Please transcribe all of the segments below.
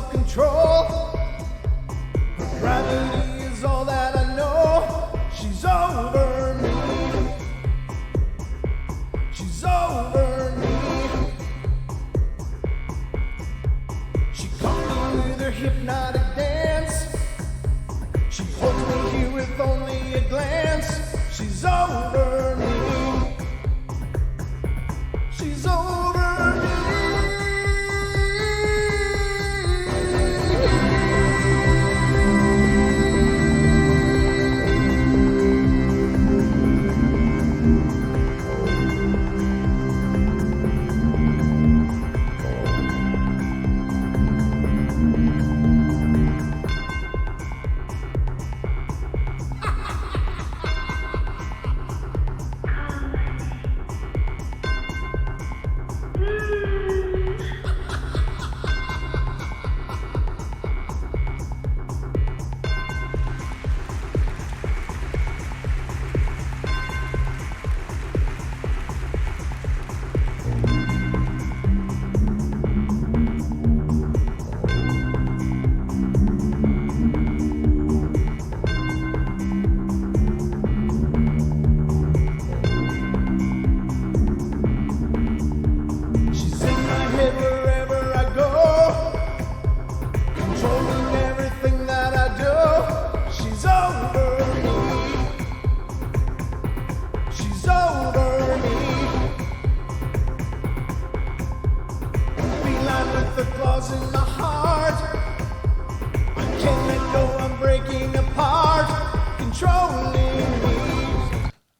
control. Her gravity is all that I know. She's over me. She's over me. She caught me with her hypnotic dance. She holds me here with only a glance. She's over me. She's over me.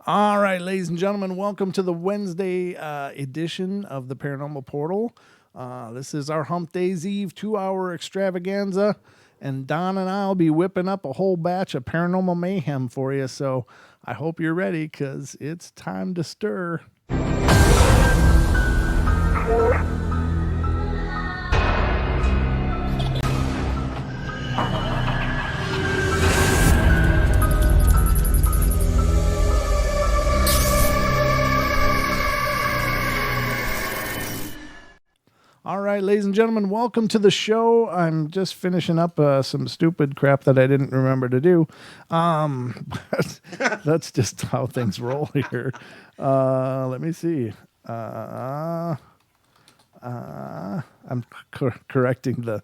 All right, ladies and gentlemen, welcome to the Wednesday edition of the Paranormal Portal. This is our Hump Days Eve 2-hour extravaganza, and Don and I will be whipping up a whole batch of Paranormal Mayhem for you, so I hope you're ready, because it's time to stir. All right, ladies and gentlemen, welcome to the show. I'm just finishing up some stupid crap that I didn't remember to do. But that's just how things roll here. Let me see. I'm correcting the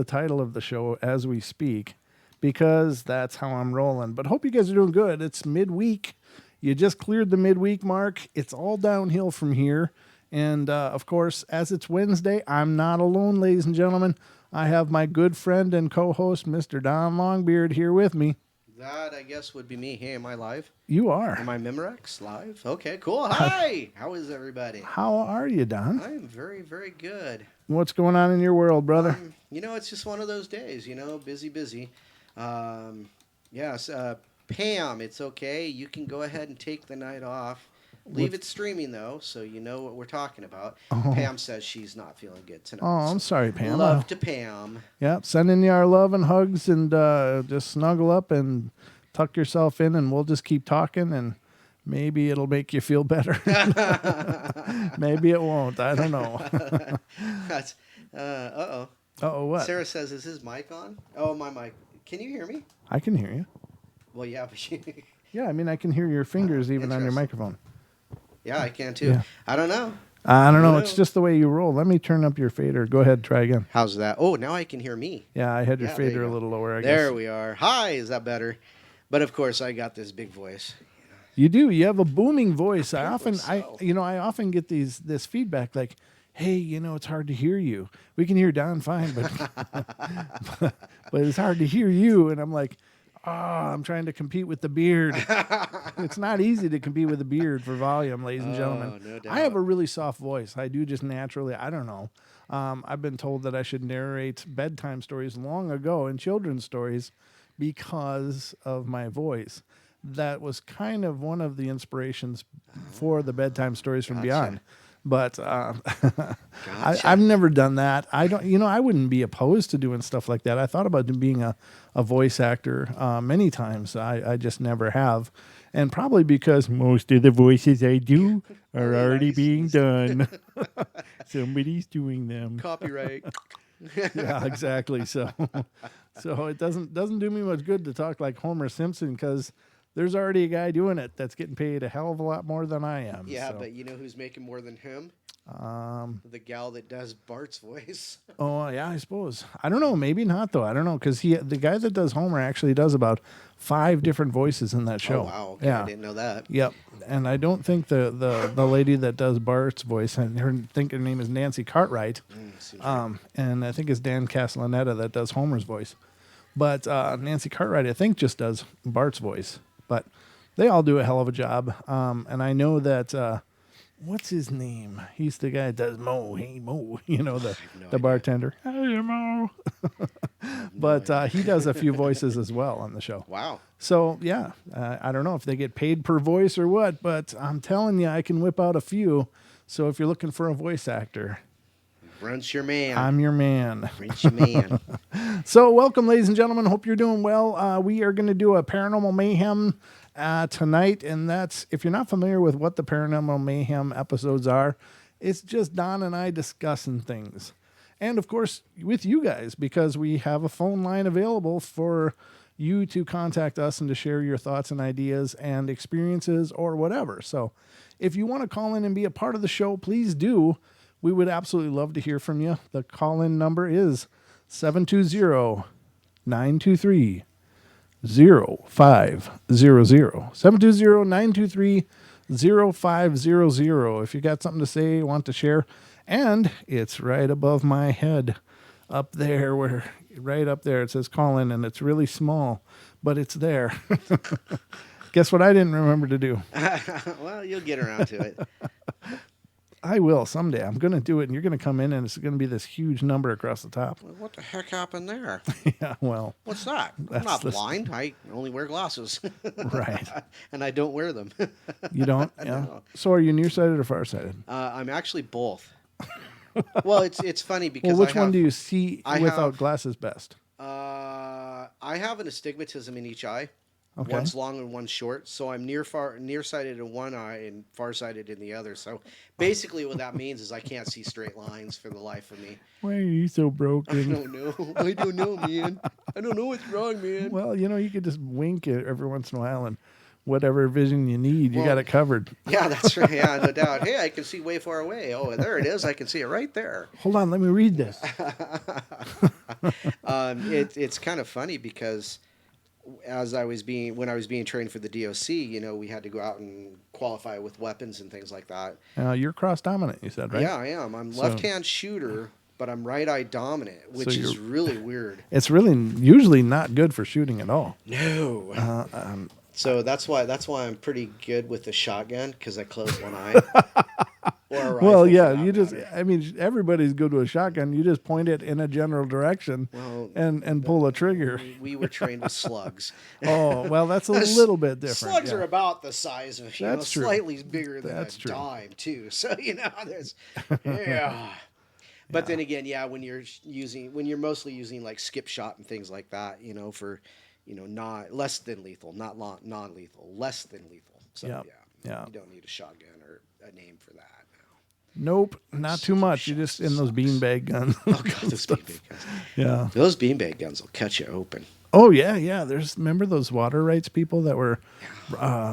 title of the show as we speak, because that's how I'm rolling. But hope you guys are doing good. It's midweek. You just cleared the midweek mark. It's all downhill from here. And, of course, as it's Wednesday, I'm not alone, ladies and gentlemen. I have my good friend and co-host, Mr. Don Longbeard, here with me. That, I guess, would be me. Hey, am I live? You are. Am I Memorex live? Okay, cool. Hi! How is everybody? How are you, Don? I am very, very good. What's going on in your world, brother? It's just one of those days, busy. Yes, Pam, it's okay. You can go ahead and take the night off. Leave it streaming, though, so you know what we're talking about. Oh. Pam says she's not feeling good tonight. Oh, I'm sorry, Pam. Love to Pam. Yeah, sending you our love and hugs, and just snuggle up and tuck yourself in, and we'll just keep talking, and maybe it'll make you feel better. Maybe it won't. I don't know. That's, uh-oh. Uh-oh, what? Sarah says, is his mic on? Oh, my mic. Can you hear me? I can hear you. Well, yeah, but yeah, I mean, I can hear your fingers even on your microphone. Yeah, I can too. Yeah. I don't know. I don't know. It's just the way you roll. Let me turn up your fader. Go ahead. Try again. How's that? Oh, now I can hear me. Yeah, I had your fader a little lower, I guess. There we are. Hi, is that better? But, of course, I got this big voice. You do. You have a booming voice. I often get this feedback like, hey, it's hard to hear you. We can hear Don fine, but it's hard to hear you. And I'm like, I'm trying to compete with the beard. It's not easy to compete with the beard for volume, ladies and gentlemen. No doubt. I have a really soft voice. I do just naturally. I don't know. I've been told that I should narrate bedtime stories long ago and children's stories because of my voice. That was kind of one of the inspirations for the bedtime stories from beyond. But Gotcha. I've never done that. I don't. I wouldn't be opposed to doing stuff like that. I thought about being a voice actor many times. I just never have, and probably because most of the voices I do are already being done. Somebody's doing them. Copyright. Yeah, exactly. So, so it doesn't do me much good to talk like Homer Simpson because there's already a guy doing it that's getting paid a hell of a lot more than I am. Yeah, So. but you know who's making more than him? The gal that does Bart's voice. Oh yeah, I suppose. I don't know. Maybe not though. I don't know because the guy that does Homer actually does about 5 different voices in that show. Oh wow, okay, Yeah. I didn't know that. Yep. And I don't think the lady that does Bart's voice, and I think her name is Nancy Cartwright. And I think it's Dan Castellaneta that does Homer's voice. But Nancy Cartwright, I think, just does Bart's voice. But they all do a hell of a job. And I know that what's his name? He's the guy that does Mo. Hey Mo, you know the bartender. Hey Mo. But he does a few voices as well on the show. Wow. So yeah, I don't know if they get paid per voice or what, but I'm telling you, I can whip out a few. So if you're looking for a voice actor, Brunch your man. I'm your man. Brunch your man. So welcome, ladies and gentlemen. Hope you're doing well. We are going to do a Paranormal Mayhem tonight, and that's, if you're not familiar with what the Paranormal Mayhem episodes are, it's just Don and I discussing things. And of course, with you guys, because we have a phone line available for you to contact us and to share your thoughts and ideas and experiences or whatever. So if you want to call in and be a part of the show, please do. We would absolutely love to hear from you. The call-in number is 720-923-0500. 720-923-0500. If you got something to say, want to share. And it's right above my head up there, right up there. It says call in, and it's really small, but it's there. Guess what I didn't remember to do? Well, you'll get around to it. I will someday. I'm going to do it, and you're going to come in, and it's going to be this huge number across the top. Well, what the heck happened there? Yeah, well. What's that? I'm not blind. I only wear glasses. Right. And I don't wear them. You don't? Yeah. No. So are you nearsighted or farsighted? I'm actually both. Well, it's funny because Well, which one do you see without glasses best? I have an astigmatism in each eye. Okay. One's long and one's short, so I'm nearsighted in one eye and farsighted in the other. So basically, what that means is I can't see straight lines for the life of me. Why are you so I broken? don't know. I don't know, man. I don't know what's wrong, man. Well, you could just wink it every once in a while, and whatever vision you need, you got it covered. Yeah, that's right. Yeah, no doubt. Hey, I can see way far away. Oh, there it is. I can see it right there. Hold on, let me read this. It's kind of funny because when I was being trained for the DOC, we had to go out and qualify with weapons and things like that. You're cross dominant, you said, right? Yeah, I am. I'm left-hand shooter, but I'm right-eye dominant, which is really weird. It's really usually not good for shooting at all. No. So that's why I'm pretty good with the shotgun because I close one eye. Or a rifle. Well, yeah, everybody's good with a shotgun. You just point it in a general direction and pull a trigger. We were trained with slugs. Oh, well, that's a little bit different. Slugs are about the size of, slightly bigger than a true. dime, too. So, there's, yeah. But then again, when you're mostly using like skip shot and things like that, for, not less than lethal, not non-lethal, less than lethal. So, yeah. You don't need a shotgun or a name for that. Nope, not too much. You just in those beanbag guns. Oh God, those beanbag guns. Yeah, those beanbag guns will cut you open. Oh yeah. Remember those water rights people that were,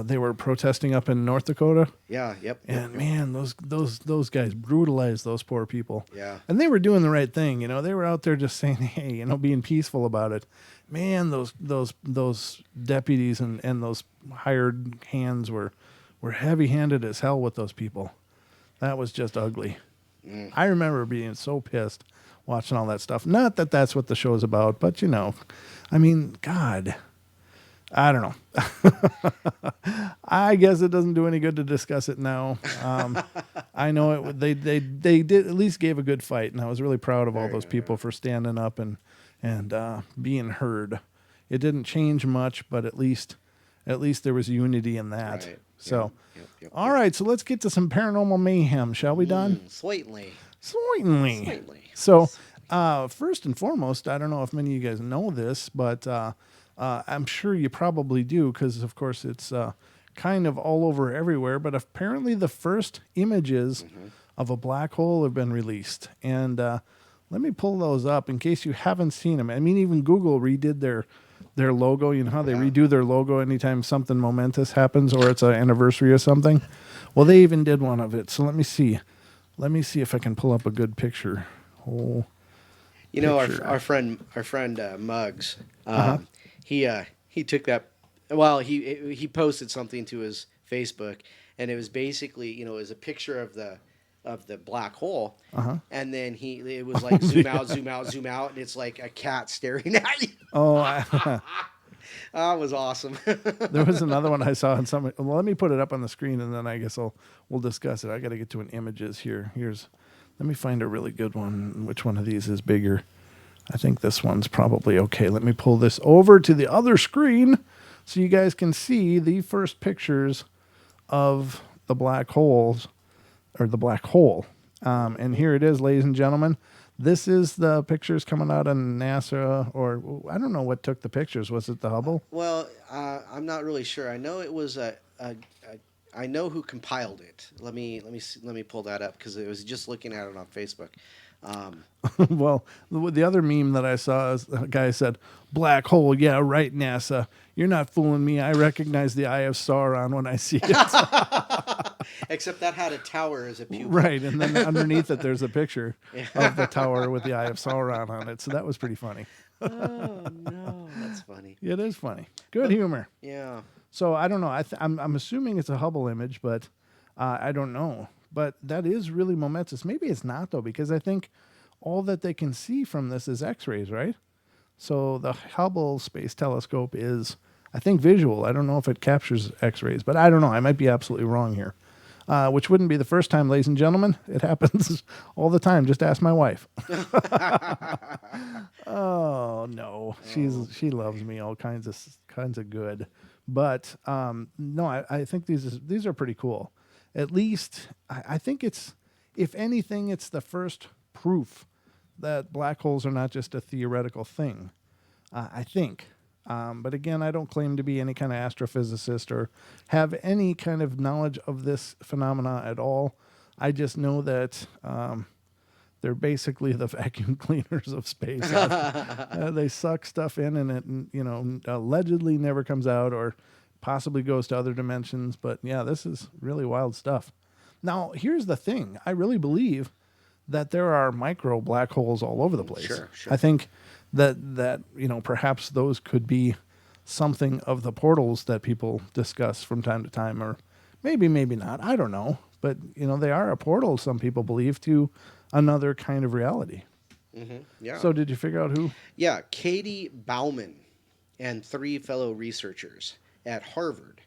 they were protesting up in North Dakota. Yeah, yep. And man, those guys brutalized those poor people. Yeah. And they were doing the right thing. They were out there just saying, hey, being peaceful about it. Man, those deputies and those hired hands were heavy-handed as hell with those people. That was just ugly. I remember being so pissed watching all that stuff. Not that that's what the show is about, but God, I don't know. I guess it doesn't do any good to discuss it now. I know they did at least gave a good fight, and I was really proud of all those people for standing up and being heard. It didn't change much, but at least there was unity in that. Right. So, all right, so let's get to some paranormal mayhem, shall we, Don? Certainly. So, first and foremost, I don't know if many of you guys know this, but I'm sure you probably do because, of course, it's kind of all over everywhere. But apparently the first images of a black hole have been released. And Let me pull those up in case you haven't seen them. I mean, even Google redid their logo. You know how they redo their logo anytime something momentous happens or it's an anniversary or something? Well, they even did one of it. So let me see. Let me see if I can pull up a good picture. Oh, You know, picture. our friend Muggs, Uh-huh. he took that. Well, he posted something to his Facebook, and it was basically, you know, it was a picture of the black hole, and then it was like zoom out, zoom out, zoom out, and it's like a cat staring at you. Oh, That was awesome. there was another one I saw on some. Well, let me put it up on the screen, and then I guess we'll discuss it. I got to get to an images here. Let me find a really good one. Which one of these is bigger? I think this one's probably okay. Let me pull this over to the other screen so you guys can see the first pictures of the black holes or the black hole. And here it is, ladies and gentlemen. This is the pictures coming out of NASA, or I don't know what took the pictures. Was it the Hubble? Well, I'm not really sure. I know it was I know who compiled it. Let me pull that up because I was just looking at it on Facebook. Well, the other meme that I saw is a guy said, "Black hole, yeah, right, NASA. You're not fooling me. I recognize the Eye of Sauron when I see it." Except that had a tower as a pupil. Right, and then underneath it, there's a picture of the tower with the Eye of Sauron on it. So that was pretty funny. Oh no, that's funny. It is funny. Good humor. Yeah. So I don't know. I'm assuming it's a Hubble image, but I don't know. But that is really momentous. Maybe it's not, though, because I think all that they can see from this is X-rays, right? So the Hubble Space Telescope is, I think, visual. I don't know if it captures X-rays, but I don't know. I might be absolutely wrong here, which wouldn't be the first time, ladies and gentlemen. It happens all the time. Just ask my wife. Oh, no. She loves me all kinds of good. But no, I think these are pretty cool. At least I think it's, if anything, it's the first proof that black holes are not just a theoretical thing. I think. But again, I don't claim to be any kind of astrophysicist or have any kind of knowledge of this phenomena at all. I just know that they're basically the vacuum cleaners of space. They suck stuff in, and it, allegedly never comes out or possibly goes to other dimensions. But yeah, this is really wild stuff. Now, here's the thing. I really believe that there are micro black holes all over the place. Sure. I think that perhaps those could be something of the portals that people discuss from time to time, or maybe not. I don't know. But, they are a portal, some people believe, to another kind of reality. Mm-hmm. Yeah. So did you figure out who? Yeah, Katie Bauman and 3 fellow researchers at Harvard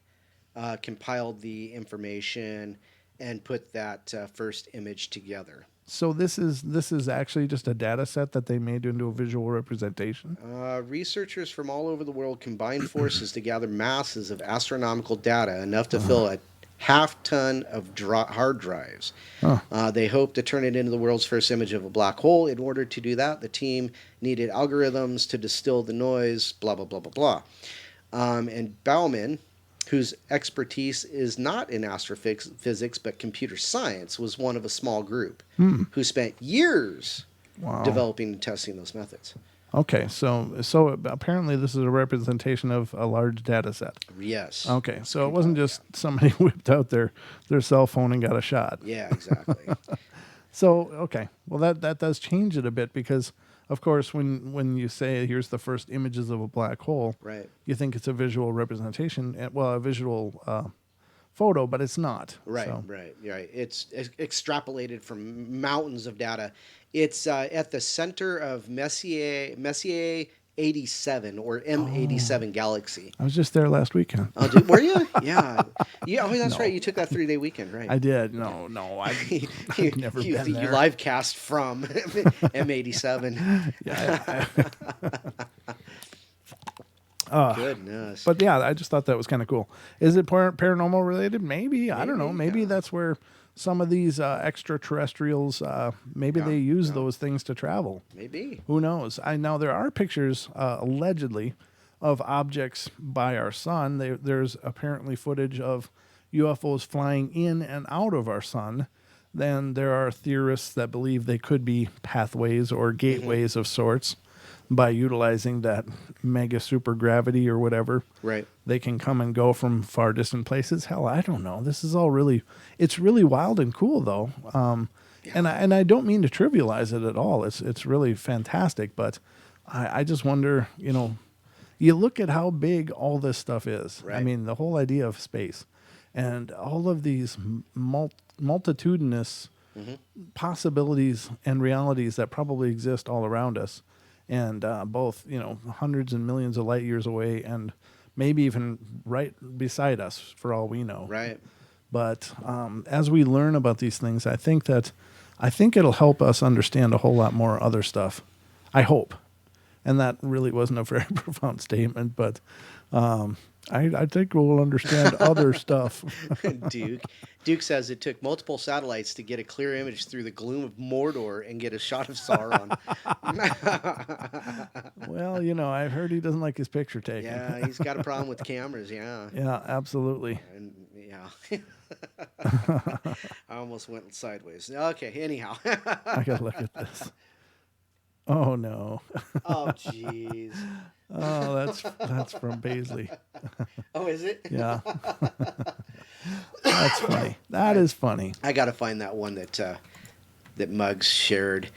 compiled the information and put that first image together. So this is actually just a data set that they made into a visual representation? Researchers from all over the world combined forces to gather masses of astronomical data, enough to fill a half-ton of hard drives. They hope to turn it into the world's first image of a black hole. In order to do that, the team needed algorithms to distill the noise, blah, blah, blah, blah, blah. And Bauman, whose expertise is not in astrophysics but computer science, was one of a small group who spent years developing and testing those methods. Okay, so apparently this is a representation of a large data set. Yes. Okay, so it wasn't just somebody whipped out their cell phone and got a shot. Yeah, exactly. So, okay, well that does change it a bit because, of course, when you say here's the first images of a black hole, Right. you think it's a visual representation, a visual photo, but it's not. Right, So. right. It's extrapolated from mountains of data. It's at the center of Messier 87 or M87 galaxy. I was just there last weekend. Oh, were you? Yeah. Yeah. Oh, that's right. You took that 3-day weekend, right? I did. No, I've never been there. You live cast from M87. Yeah. Goodness. But yeah, I just thought that was kind of cool. Is it paranormal related? Maybe. I don't know. Maybe that's where some of these extraterrestrials, they use those things to travel. Maybe. Who knows? Now there are pictures, allegedly, of objects by our sun. There's apparently footage of UFOs flying in and out of our sun. then there are theorists that believe they could be pathways or gateways of sorts by utilizing that mega super gravity or whatever. Right. They can come and go from far distant places. Hell, I don't know. This is all really, it's really wild and cool though. And I don't mean to trivialize it at all. It's really fantastic, but I just wonder, you know, you look at how big all this stuff is. Right. I mean, the whole idea of space and all of these multitudinous possibilities and realities that probably exist all around us, and both, you know, hundreds and millions of light years away, and maybe even right beside us, for all we know. Right. But as we learn about these things, I think it'll help us understand a whole lot more other stuff. I hope. And that really wasn't a very profound statement, but I think we'll understand other stuff. Duke says it took multiple satellites to get a clear image through the gloom of Mordor and get a shot of Sauron. Well, you know, I've heard he doesn't like his picture taken. Yeah, he's got a problem with cameras, yeah. Yeah, absolutely. And yeah. I almost went sideways. Okay, anyhow. I gotta look at this. Oh no. Oh jeez. Oh, that's from Paisley. Oh, is it? Yeah. That's funny. That is funny. I got to find that one that Muggs shared.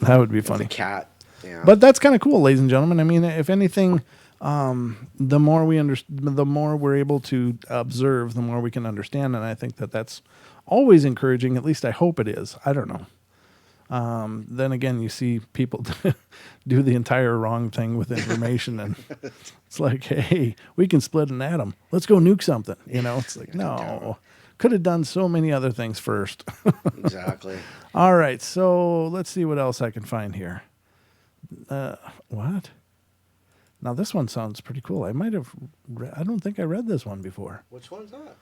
That would be with funny. The cat. Yeah. But that's kind of cool, ladies and gentlemen. I mean, if anything, the more the more we're able to observe, the more we can understand, and I think that's always encouraging. At least I hope it is. I don't know. Then again, you see people do the entire wrong thing with information, and it's like, hey, we can split an atom. Let's go nuke something. You know, it's like, no, could have done so many other things first. Exactly. All right, so let's see what else I can find here. What? Now this one sounds pretty cool. I might have. I don't think I read this one before. Which one's that?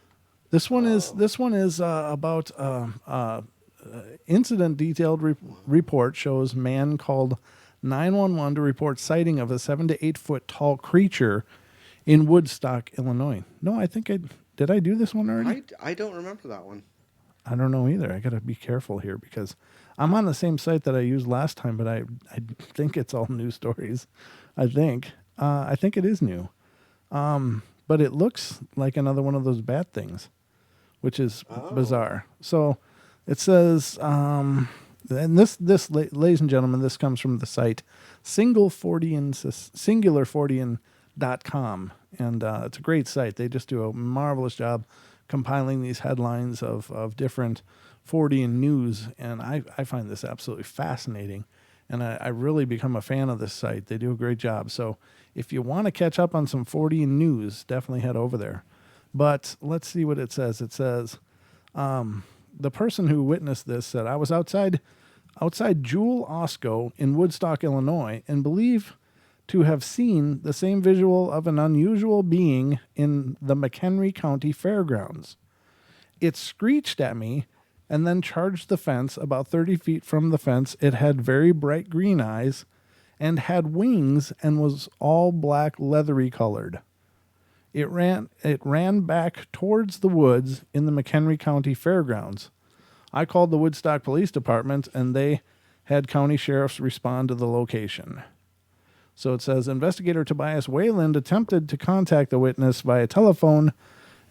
This one is about. Incident detailed report shows man called 911 to report sighting of a 7 to 8 foot tall creature in Woodstock, Illinois. No, I think did I do this one already? I don't remember that one. I don't know either. I got to be careful here because I'm on the same site that I used last time, but I think it's all new stories. I think it is new. But it looks like another one of those bat things, which is bizarre. So it says, and this, ladies and gentlemen, this comes from the site singularfortean.com, and it's a great site. They just do a marvelous job compiling these headlines of different Fortean news, and I find this absolutely fascinating, and I really become a fan of this site. They do a great job. So if you want to catch up on some Fortean news, definitely head over there. But let's see what it says. It says, the person who witnessed this said, I was outside Jewel Osco in Woodstock, Illinois, and believe to have seen the same visual of an unusual being in the McHenry County Fairgrounds. It screeched at me and then charged the fence. About 30 feet from the fence, it had very bright green eyes and had wings and was all black, leathery colored. It ran back towards the woods in the McHenry County Fairgrounds. I called the Woodstock Police Department, and they had county sheriffs respond to the location. So it says, investigator Tobias Wayland attempted to contact the witness via telephone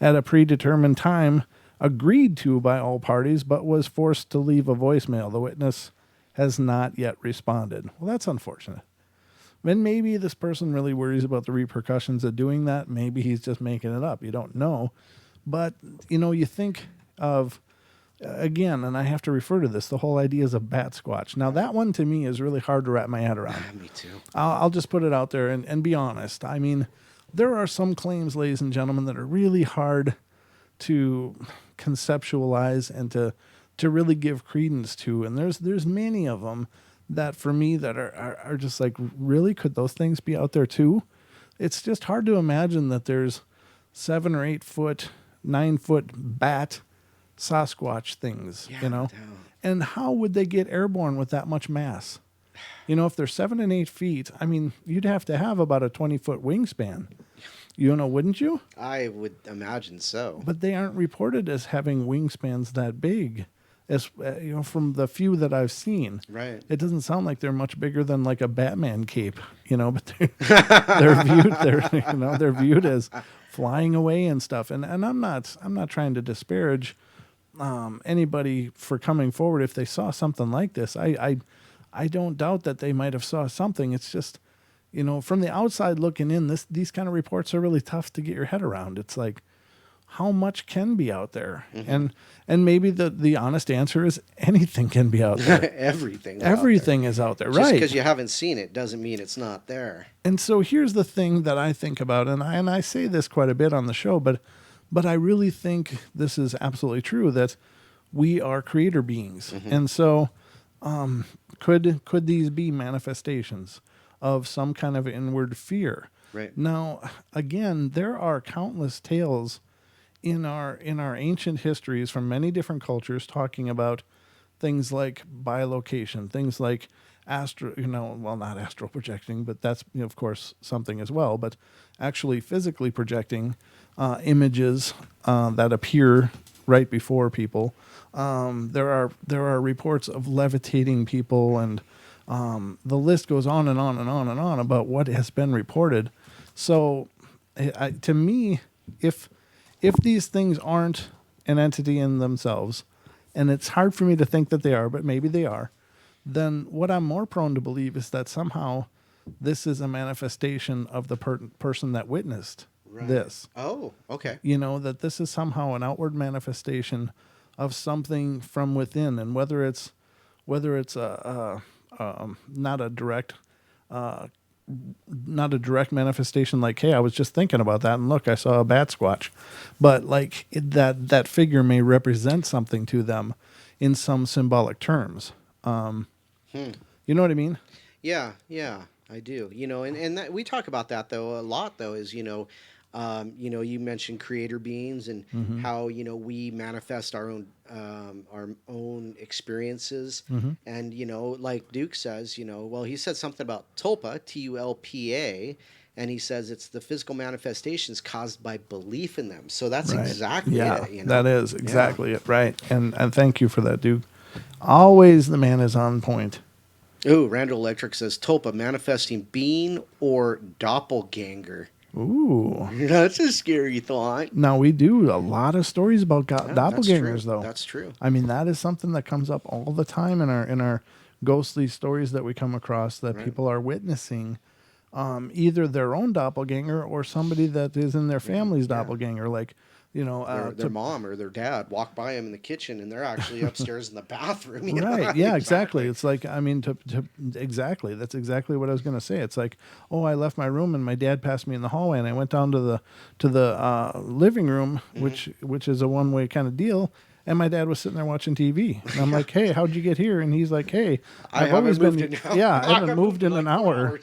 at a predetermined time, agreed to by all parties, but was forced to leave a voicemail. The witness has not yet responded. Well, that's unfortunate. And maybe this person really worries about the repercussions of doing that. Maybe he's just making it up. You don't know. But, you know, you think of, again, and I have to refer to this, the whole idea is a bat squatch. Now, that one to me is really hard to wrap my head around. Me too. I'll just put it out there and be honest. I mean, there are some claims, ladies and gentlemen, that are really hard to conceptualize and to really give credence to. And there's many of them that for me that are just like, really, could those things be out there too? It's just hard to imagine that there's 7 or 8 foot, 9 foot bat Sasquatch things, you know? And how would they get airborne with that much mass? You know, if they're 7 and 8 feet, I mean, you'd have to have about a 20-foot wingspan. You know, wouldn't you? I would imagine so. But they aren't reported as having wingspans that big. as from the few that I've seen, Right. it doesn't sound like they're much bigger than like a Batman cape, but they're viewed as flying away and stuff. And I'm not trying to disparage anybody for coming forward if they saw something like this. I don't doubt that they might have saw something. It's just, from the outside looking in, these kind of reports are really tough to get your head around. It's like, how much can be out there? And maybe the honest answer is anything can be out there. Everything is out there, Just right? because you haven't seen it doesn't mean it's not there. And so here's the thing that I think about, and I say this quite a bit on the show, but I really think this is absolutely true, that we are creator beings. And so could these be manifestations of some kind of inward fear? Right. Now, again, there are countless tales in our ancient histories from many different cultures talking about things like bilocation, things like not astral projecting, but that's of course something as well, but actually physically projecting images that appear right before people. There are reports of levitating people, and the list goes on and on and on and on about what has been reported. So, to me, if these things aren't an entity in themselves, and it's hard for me to think that they are, but maybe they are, then what I'm more prone to believe is that somehow this is a manifestation of the person that witnessed this. Oh, okay. That this is somehow an outward manifestation of something from within, and whether it's not a direct manifestation like, hey, I was just thinking about that and look, I saw a bat squatch, but like that figure may represent something to them in some symbolic terms. You know what I mean? Yeah, I do. And that, we talk about that though a lot. Though is you mentioned creator beings and how we manifest our own experiences, and like Duke says, well, he said something about tulpa, Tulpa, and he says it's the physical manifestations caused by belief in them. So that's exactly it. That is exactly it, right? And thank you for that, Duke. Always the man is on point. Ooh, Randall Electric says tulpa, manifesting being or doppelganger. Ooh. That's a scary thought. Now, we do a lot of stories about doppelgangers, though. That's true. I mean, that is something that comes up all the time in our ghostly stories that we come across, that people are witnessing either their own doppelganger or somebody that is in their family's doppelganger. Like, their mom or their dad walk by them in the kitchen and they're actually upstairs in the bathroom. Right. Yeah, exactly. It's like, I mean, exactly. That's exactly what I was going to say. It's like, oh, I left my room and my dad passed me in the hallway and I went down to the living room, which is a one-way kind of deal. And my dad was sitting there watching TV. And I'm like, hey, how'd you get here? And he's like, hey, I haven't moved in an hour.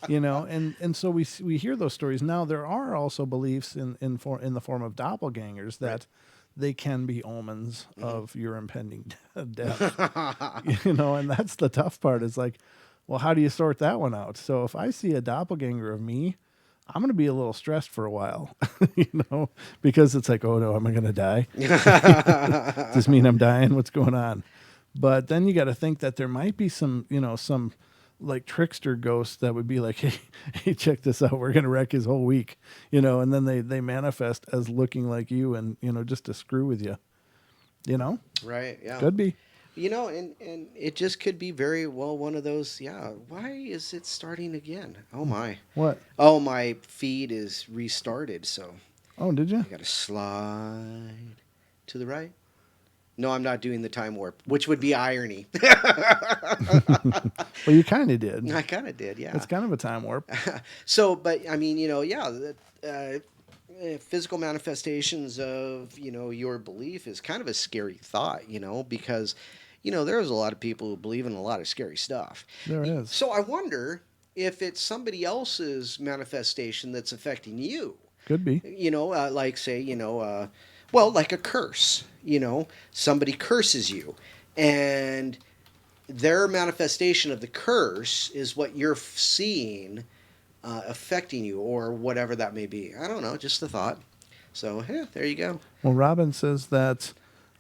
And so we hear those stories. Now, there are also beliefs in the form of doppelgangers that they can be omens of your impending death. And that's the tough part. It's like, well, how do you sort that one out? So if I see a doppelganger of me, I'm going to be a little stressed for a while, because it's like, oh no, am I going to die? Does this mean I'm dying? What's going on? But then you got to think that there might be some like trickster ghosts that would be like, hey, check this out. We're going to wreck his whole week, and then they manifest as looking like you and, just to screw with you, Right. Yeah. Could be. And it just could be very well one of those, why is it starting again? Oh, my. What? Oh, my feed is restarted, so. Oh, did you? I got to slide to the right. No, I'm not doing the time warp, which would be irony. Well, you kind of did. I kind of did, yeah. It's kind of a time warp. So, but, I mean, physical manifestations of, your belief is kind of a scary thought, because... there's a lot of people who believe in a lot of scary stuff. There is. So I wonder if it's somebody else's manifestation that's affecting you. Could be. Like say, like a curse. Somebody curses you, and their manifestation of the curse is what you're seeing affecting you, or whatever that may be. I don't know, just a thought. So, there you go. Well, Robin says that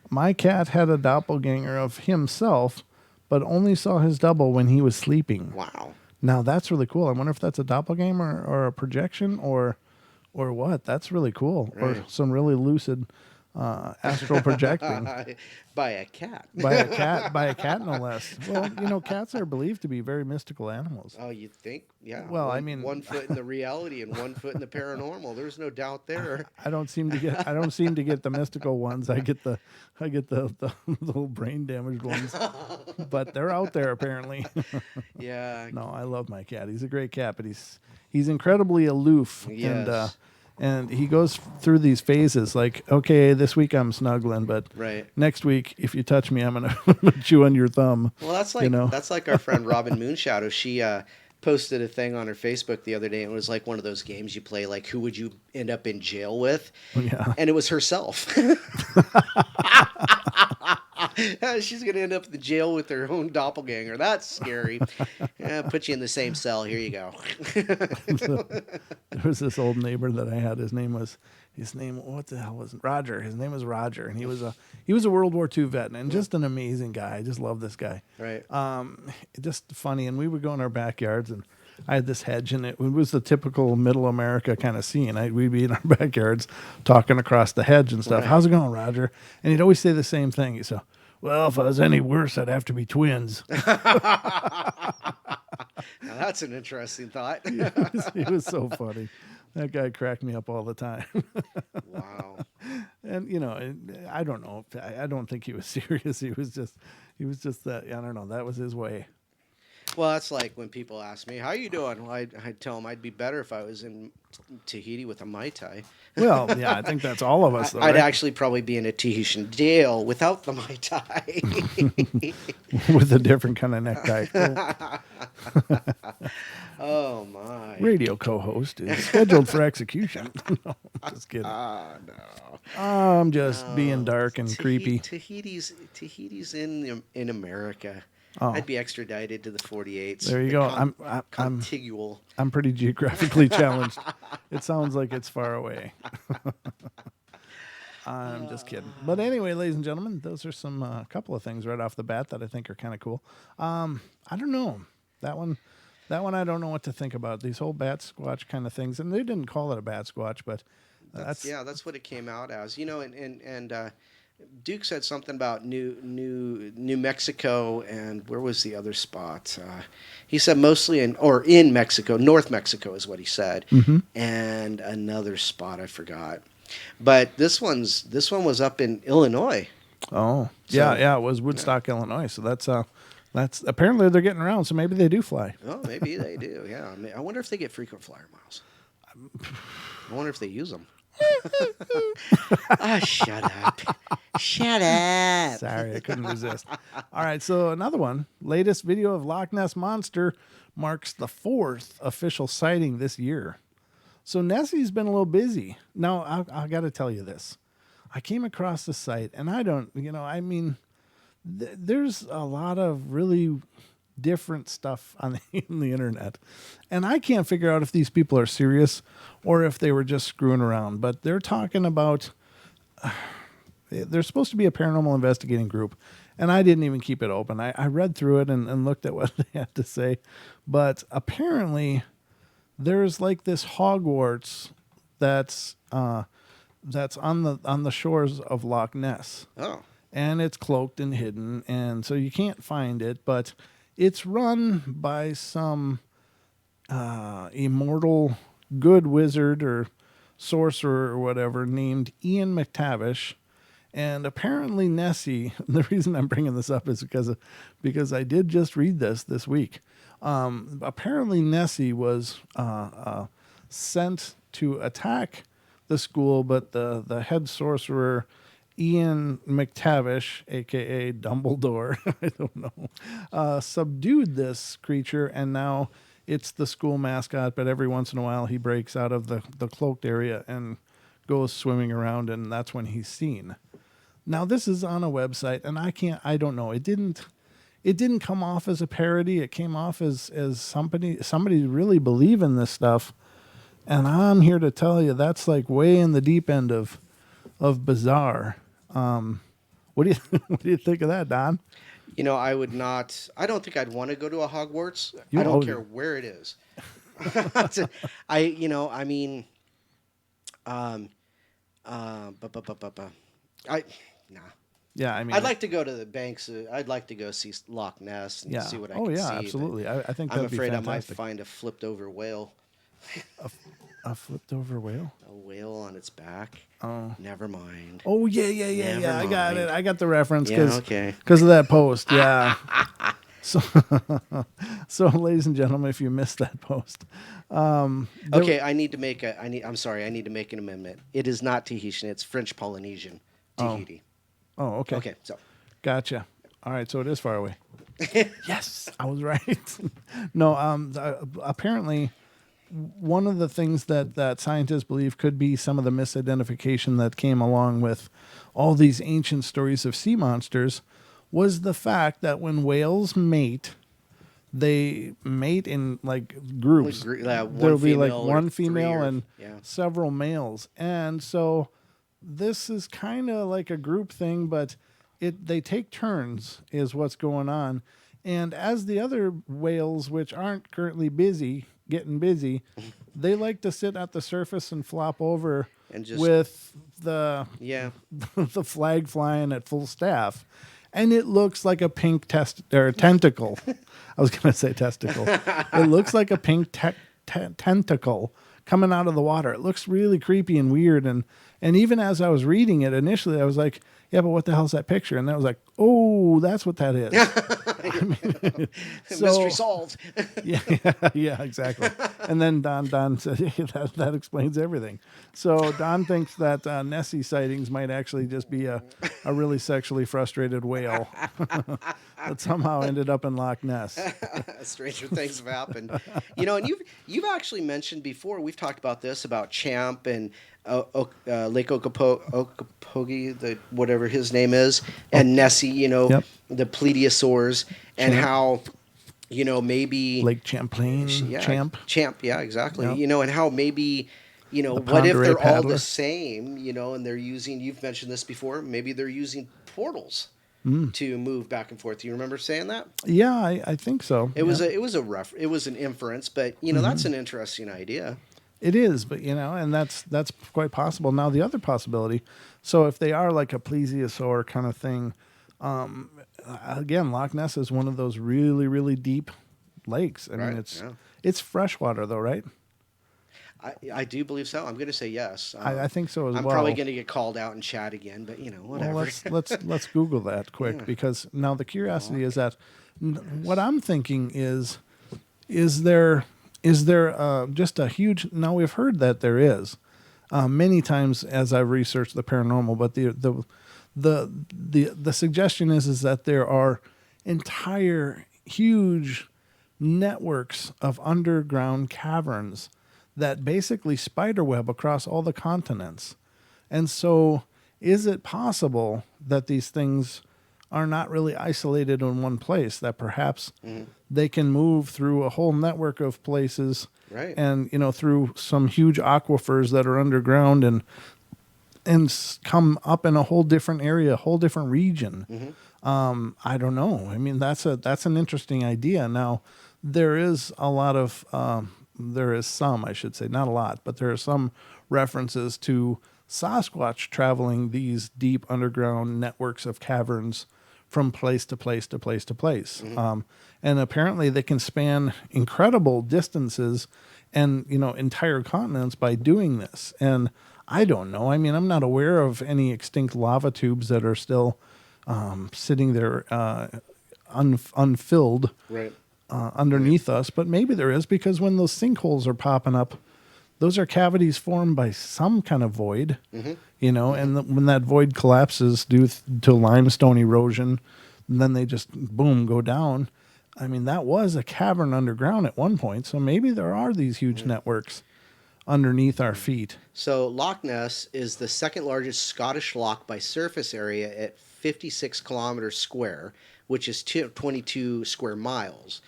My cat had a doppelganger of himself, but only saw his double when he was sleeping. Wow. Now that's really cool. I wonder if that's a doppelganger or a projection or what. That's really cool. Or Right. some really lucid astral projecting By a cat. by a cat no less. Well, cats are believed to be very mystical animals. Oh, you'd think? Yeah. Well, one, I mean- 1 foot in the reality and 1 foot in the paranormal. There's no doubt there. I don't seem to get the mystical ones. I get the little brain damaged ones. But they're out there apparently. Yeah. No, I love my cat. He's a great cat, but he's incredibly aloof. Yes. And he goes through these phases like, okay, this week I'm snuggling, but Right. next week, if you touch me, I'm gonna chew on your thumb. Well, that's like that's like our friend Robin Moonshadow. She posted a thing on her Facebook the other day, and it was like one of those games you play, like who would you end up in jail with? Yeah. And it was herself. She's gonna end up in the jail with her own doppelganger. That's scary. Put you in the same cell. Here you go. There was this old neighbor that I had. His name what the hell was it? Roger. His name was Roger, and he was a World War II vet and just an amazing guy. I just love this guy. Right. Just funny. And we would go in our backyards, and I had this hedge, and it was the typical middle America kind of scene. We'd be in our backyards talking across the hedge and stuff. Right. How's it going, Roger? And he'd always say the same thing. He'd say, well, if I was any worse, I'd have to be twins. Now that's an interesting thought. He was so funny. That guy cracked me up all the time. Wow. And I don't know. I don't think he was serious. He was just that. I don't know. That was his way. Well, that's like when people ask me, "How you doing?" Well, I'd tell them I'd be better if I was in Tahiti with a Mai Tai. Well, yeah, I think that's all of us. Though, I'd right? actually probably be in a Tahitian jail without the Mai Tai. With a different kind of necktie. Oh my! Radio co-host is scheduled for execution. No, just kidding. No. I'm just being dark and creepy. Tahiti's in America. Oh. I'd be extradited to the 48s. There you go. I'm contigual. I'm pretty geographically challenged. It sounds like it's far away. I'm just kidding. But anyway, ladies and gentlemen, those are some couple of things right off the bat that I think are kind of cool. I don't know. That one I don't know what to think about. These whole bat squatch kind of things, and they didn't call it a bat squatch, but that's what it came out as. And Duke said something about New Mexico, and where was the other spot? He said mostly in Mexico, North Mexico is what he said, and another spot I forgot. But this one was up in Illinois. Oh, yeah, it was Woodstock, Illinois. So that's apparently they're getting around. So maybe they do fly. Oh, maybe they do. Yeah, I wonder if they get frequent flyer miles. I wonder if they use them. Shut up. Shut up. Sorry, I couldn't resist. All right, so another one. Latest video of Loch Ness Monster marks the 4th official sighting this year. So Nessie's been a little busy. Now, I got to tell you this. I came across the site, and there's a lot of really different stuff on the internet. And I can't figure out if these people are serious or if they were just screwing around. But they're talking about... There's supposed to be a paranormal investigating group, and I didn't even keep it open. I read through it and looked at what they had to say. But apparently, there's like this Hogwarts that's on the shores of Loch Ness. Oh. And it's cloaked and hidden, and so you can't find it, but it's run by some immortal good wizard or sorcerer or whatever named Ian McTavish. And apparently Nessie, the reason I'm bringing this up is because I did just read this week. Apparently Nessie was sent to attack the school, but the head sorcerer, Ian McTavish, a.k.a. Dumbledore, I don't know, subdued this creature, and now it's the school mascot, but every once in a while he breaks out of the cloaked area and goes swimming around, and that's when he's seen. Now, this is on a website, and I don't know. It didn't come off as a parody. It came off as somebody really believe in this stuff. And I'm here to tell you that's like way in the deep end of bizarre. What do you what do you think of that, Don? You know, I would not. I don't think I'd want to go to a Hogwarts. You I don't own care it. where it is. You know, I mean, um, I, nah. Yeah, I mean, I'd like to go to the banks. I'd like to go see Loch Ness and yeah. see what I Oh can yeah, see. But absolutely. I think I'm that'd be afraid I might fantastic. find a flipped over whale. A flipped over whale. A whale on its back. Oh. Never mind. Oh yeah. Never I got it. mind. I got the reference Yeah, because okay. of that post. Yeah. So, so, ladies and gentlemen, if you missed that post, Okay, I need to make a. I'm sorry. I need to make an amendment. It is not Tahitian. It's French Polynesian. Tahiti. oh, okay, Okay, so gotcha. All right, so it is far away. Yes, I was right. No, apparently, one of the things that scientists believe could be some of the misidentification that came along with all these ancient stories of sea monsters was the fact that when whales mate, they mate in like groups. one There'll be like female or one three female or- and yeah. several males, and so this is kind of like a group thing, but they take turns is what's going on. And as the other whales, which aren't currently getting busy, they like to sit at the surface and flop over And just- with the Yeah. the flag flying at full staff. And it looks like a pink tentacle. I was going to say testicle. It looks like a pink tentacle coming out of the water. It looks really creepy and weird. And even as I was reading it initially, I was like, yeah, but what the hell's that picture? And I was like, oh, that's what that is. Mystery solved. yeah, exactly. And then Don said, hey, that explains everything. So Don thinks that Nessie sightings might actually just be a really sexually frustrated whale that somehow ended up in Loch Ness. Stranger things have happened. You know, and you've actually mentioned before. We've talked about this about Champ and Lake Okeechobee, the whatever his name is, and Nessie. You know, Yep. the plesiosaurs, and Champ. how, you know, maybe Lake Champlain, yeah, Champ. yeah, exactly. Yep. You know, and how maybe, you know, The what if Ponderay they're all paddler. the same, you know, and they're using, you've mentioned this before, maybe they're using portals to move back and forth. Do you remember saying that? Yeah, I think so. It was an inference, but you know, that's an interesting idea. It is, but and that's quite possible. Now the other possibility, so if they are like a plesiosaur kind of thing, again, Loch Ness is one of those really, really deep lakes. I mean, Right, it's freshwater though, right? I do believe so. I'm going to say yes. I think so as I'm well. probably going to get called out in chat again, but you know, whatever. Well, let's Google that quick Yeah. because now the curiosity is that what I'm thinking is there just a huge? Now we've heard that there is many times as I've researched the paranormal, but the suggestion is that there are entire huge networks of underground caverns that basically spiderweb across all the continents. And so is it possible that these things are not really isolated in one place, that perhaps they can move through a whole network of places, Right. and through some huge aquifers that are underground and come up in a whole different area, a whole different region. I don't know. I mean, that's an interesting idea. Now, there is a lot of there is some, I should say, not a lot, but there are some references to Sasquatch traveling these deep underground networks of caverns from place to place to place to place. And apparently they can span incredible distances and, entire continents by doing this. And I don't know. I mean, I'm not aware of any extinct lava tubes that are still sitting there unfilled Right. underneath us, but maybe there is, because when those sinkholes are popping up, those are cavities formed by some kind of void, and when that void collapses due to limestone erosion, and then they just, boom, go down. I mean, that was a cavern underground at one point, so maybe there are these huge networks underneath our feet. So Loch Ness is the second largest Scottish loch by surface area at 56 kilometers square, which is 22 square miles.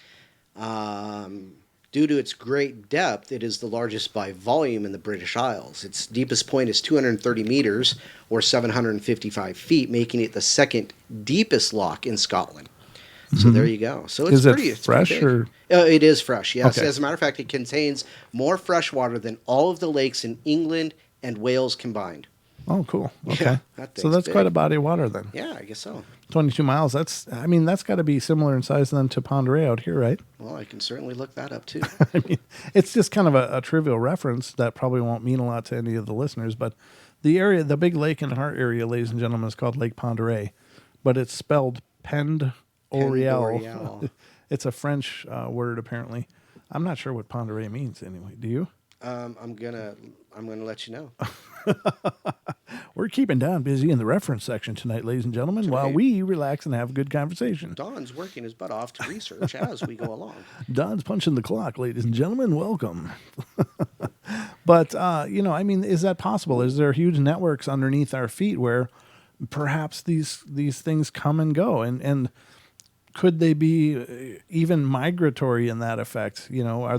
Due to its great depth, it is the largest by volume in the British Isles. Its deepest point is 230 meters, or 755 feet, making it the second deepest loch in Scotland. So there you go. So it's Is it pretty fresh big. or? It is fresh, yes. Okay. As a matter of fact, it contains more fresh water than all of the lakes in England and Wales combined. Oh, cool. Okay. Yeah, that So thing's that's quite big. a body of water then. Yeah, I guess so. 22 miles. That's got to be similar in size then to Ponderay out here, right? Well, I can certainly look that up too. I mean, it's just kind of a trivial reference that probably won't mean a lot to any of the listeners, but the big lake in our area, ladies and gentlemen, is called Lake Ponderay, but it's spelled Pend Oriel. Oriel. It's a French word, apparently. I'm not sure what Ponderay means anyway. Do you? I'm gonna let you know. We're keeping Don busy in the reference section tonight, ladies and gentlemen, while right. we relax and have a good conversation. Don's working his butt off to research as we go along. Don's punching the clock, ladies and gentlemen. Welcome. But, is that possible? Is there huge networks underneath our feet where perhaps these things come and go? And could they be even migratory in that effect? Are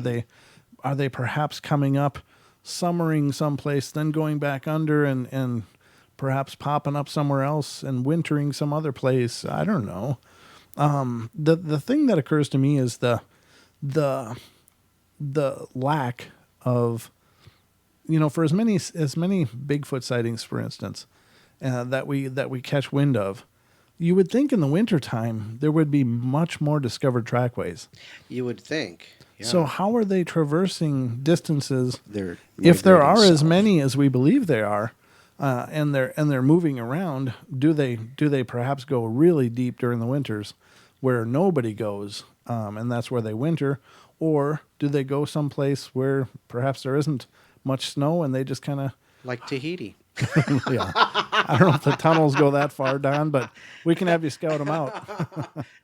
they perhaps coming up, summering someplace, then going back under and perhaps popping up somewhere else and wintering some other place? I don't know. The thing that occurs to me is the lack of, for as many Bigfoot sightings, for instance, that we catch wind of, you would think in the wintertime there would be much more discovered trackways. You would think. Yeah. So how are they traversing distances They're if there are migrating as south. many as we believe there are, and they're moving around? Do they perhaps go really deep during the winters, where nobody goes, and that's where they winter, or do they go someplace where perhaps there isn't much snow and they just kind of Like Tahiti. yeah? I don't know if the tunnels go that far, Don, but we can have you scout them out.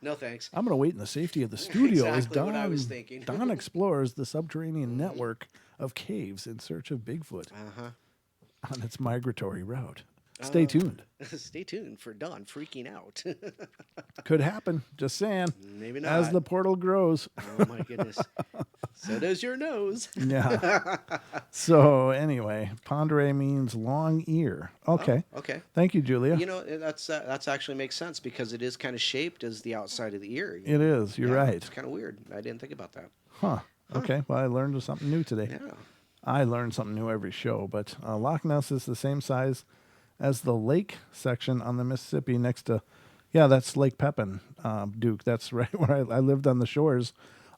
No thanks. I'm going to wait in the safety of the studio as Exactly what I was thinking. Don explores the subterranean network of caves in search of Bigfoot on its migratory route. Stay tuned. Stay tuned for Don freaking out. Could happen. Just saying. Maybe not. As the portal grows. Oh my goodness. So does your nose. Yeah. So anyway, Ponderay means long ear. Okay. Oh, okay. Thank you, Julia. That's actually makes sense because it is kind of shaped as the outside of the ear. It is. You're Yeah, right. It's kind of weird. I didn't think about that. Huh. Okay. Well, I learned something new today. Yeah. I learn something new every show, but Loch Ness is the same size as the lake section on the Mississippi next to, that's Lake Pepin, Duke. That's right where I lived on the shores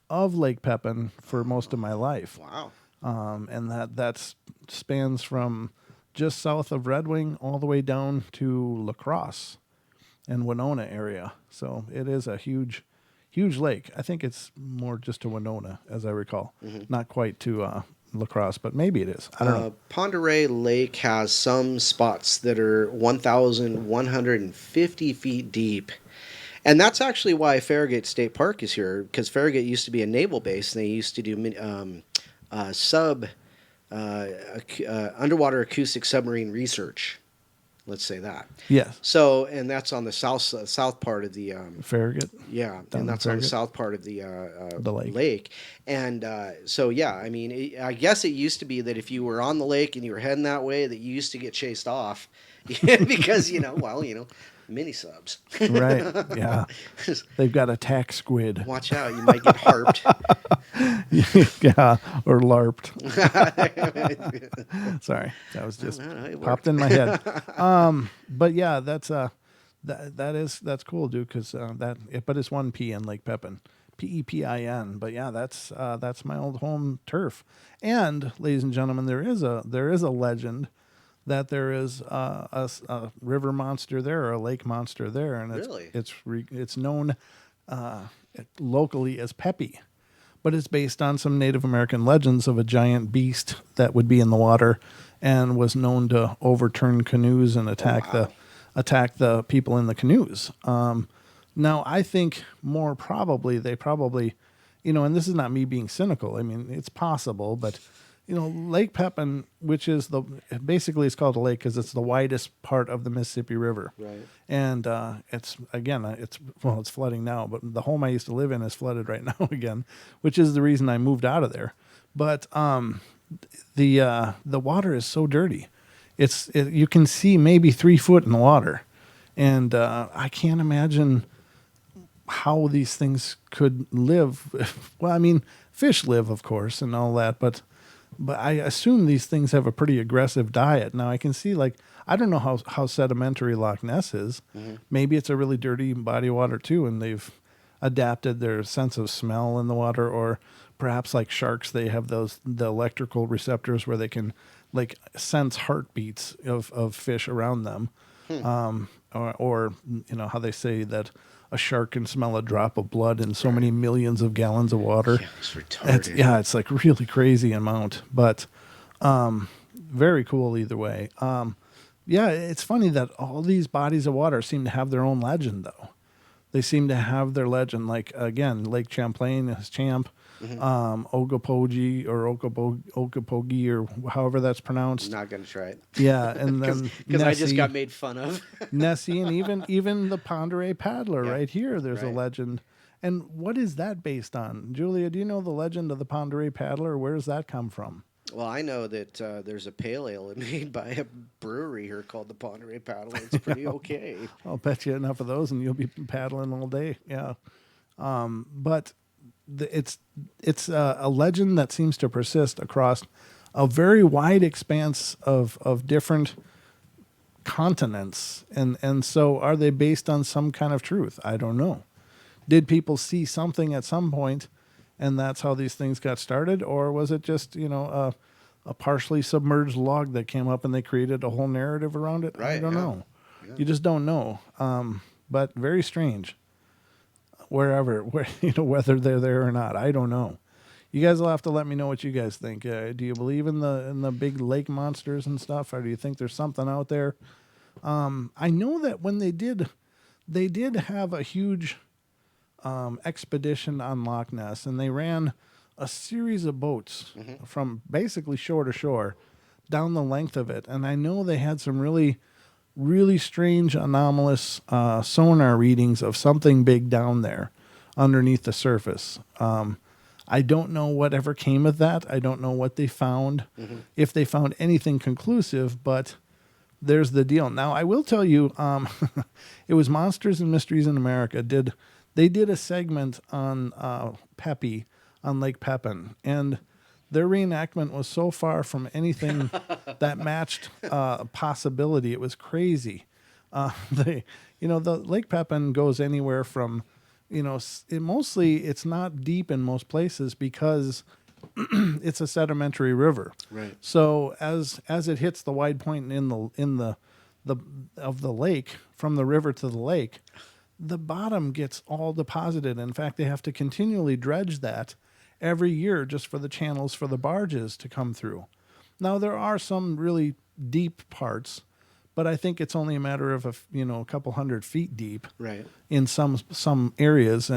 of Lake Pepin for most of my life. Wow. And that spans from just south of Red Wing all the way down to La Crosse and Winona area. So it is a huge lake. I think it's more just to Winona, as I recall. Not quite to La Crosse, but maybe it is. I don't know. Ponderay Lake has some spots that are 1,150 feet deep. And that's actually why Farragut State Park is here, because Farragut used to be a naval base, and they used to do underwater acoustic submarine research. Let's say that. Yes. So, and that's on the south part of the Farragut. yeah, Down and that's in on the Farragut? south part of the lake. And so, yeah, I mean, I guess it used to be that if you were on the lake and you were heading that way, that you used to get chased off because, mini subs. Right. Yeah. They've got attack squid. Watch out, you might get harped. Yeah. Or LARPed. Sorry. That was just No, it popped worked. in my head. But yeah, that's that's cool, dude, because but it's one P in Lake Pepin. Pepin. But yeah, that's my old home turf. And ladies and gentlemen, there is a legend that there is a river monster there, or a lake monster there, and Really? it's known locally as Pepe, but it's based on some Native American legends of a giant beast that would be in the water and was known to overturn canoes and attack the people in the canoes. Now, I think more probably they probably, and this is not me being cynical. I mean, it's possible, but Lake Pepin, which is basically it's called a lake because it's the widest part of the Mississippi River. Right. And it's flooding now, but the home I used to live in is flooded right now again, which is the reason I moved out of there. But the water is so dirty. You can see maybe 3 foot in the water. And I can't imagine how these things could live. Well, I mean, fish live, of course, and all that, but I assume these things have a pretty aggressive diet. Now, I can see, I don't know how sedimentary Loch Ness is. Mm-hmm. Maybe it's a really dirty body of water, too, and they've adapted their sense of smell in the water, or perhaps like sharks, they have the electrical receptors where they can, sense heartbeats of fish around them. Or how they say that a shark can smell a drop of blood in so many millions of gallons of water. Yeah, it's retarded. It's like really crazy amount, but very cool either way. It's funny that all these bodies of water seem to have their own legend, though. They seem to have their legend, like, again, Lake Champlain is Champ, Ogopogie or Okopogie or however that's pronounced. Not going to try it. Yeah, and then because I just got made fun of. Nessie, and even the Ponderay Paddler right here, there's a legend. And what is that based on? Julia, do you know the legend of the Ponderay Paddler? Where does that come from? Well, I know that there's a pale ale made by a brewery here called the Ponderay Paddler. It's pretty okay. I'll bet you enough of those and you'll be paddling all day. Yeah. But it's a legend that seems to persist across a very wide expanse of different continents. And so are they based on some kind of truth? I don't know. Did people see something at some point and that's how these things got started? Or was it just, a partially submerged log that came up and they created a whole narrative around it? Right, I don't know. Yeah. You just don't know. But very strange. Whether they're there or not, I don't know. You guys will have to let me know what you guys think. Do you believe in the big lake monsters and stuff, or do you think there's something out there? I know that when they did have a huge expedition on Loch Ness, and they ran a series of boats from basically shore to shore down the length of it, and I know they had some really strange, anomalous sonar readings of something big down there underneath the surface. I don't know whatever came of that. I don't know what they found, if they found anything conclusive, but there's the deal. Now, I will tell you, it was Monsters and Mysteries in America. They did a segment on Pepe, on Lake Pepin, and their reenactment was so far from anything that matched possibility. It was crazy. The Lake Pepin goes anywhere from, it's not deep in most places because it's a sedimentary river. Right. So as it hits the wide point in the lake, from the river to the lake, the bottom gets all deposited. In fact, they have to continually dredge that every year just for the channels for the barges to come through. Now, there are some really deep parts, but I think it's only a matter of a couple 100 feet deep, right, in some areas,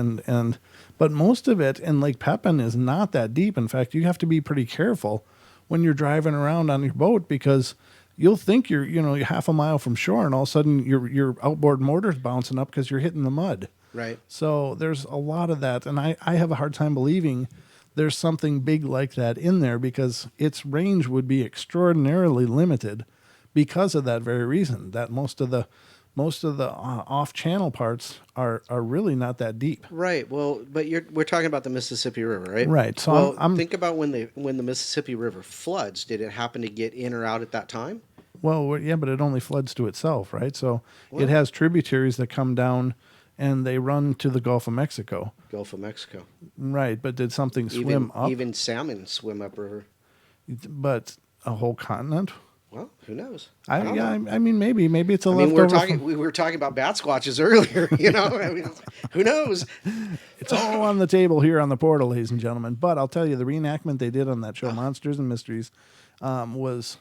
but most of it in Lake Pepin is not that deep. In fact, you have to be pretty careful when you're driving around on your boat, because you'll think you're half a mile from shore, and all of a sudden your outboard motor's bouncing up because you're hitting the mud. Right. So there's a lot of that, and I have a hard time believing there's something big like that in there, because its range would be extraordinarily limited because of that very reason, that most of the off-channel parts are really not that deep. Right. Well, but we're talking about the Mississippi River, right? Right. So I'm think about when the Mississippi River floods. Did it happen to get in or out at that time? Well, yeah, but it only floods to itself, right? So it has tributaries that come down and they run to the Gulf of Mexico. Gulf of Mexico. Right, but did something swim up? Even salmon swim upriver. But a whole continent? Well, who knows? I mean, maybe it's a leftover. We were talking about bat squatches earlier. Who knows? It's all on the table here on the portal, ladies and gentlemen. But I'll tell you, the reenactment they did on that show, Monsters and Mysteries, was,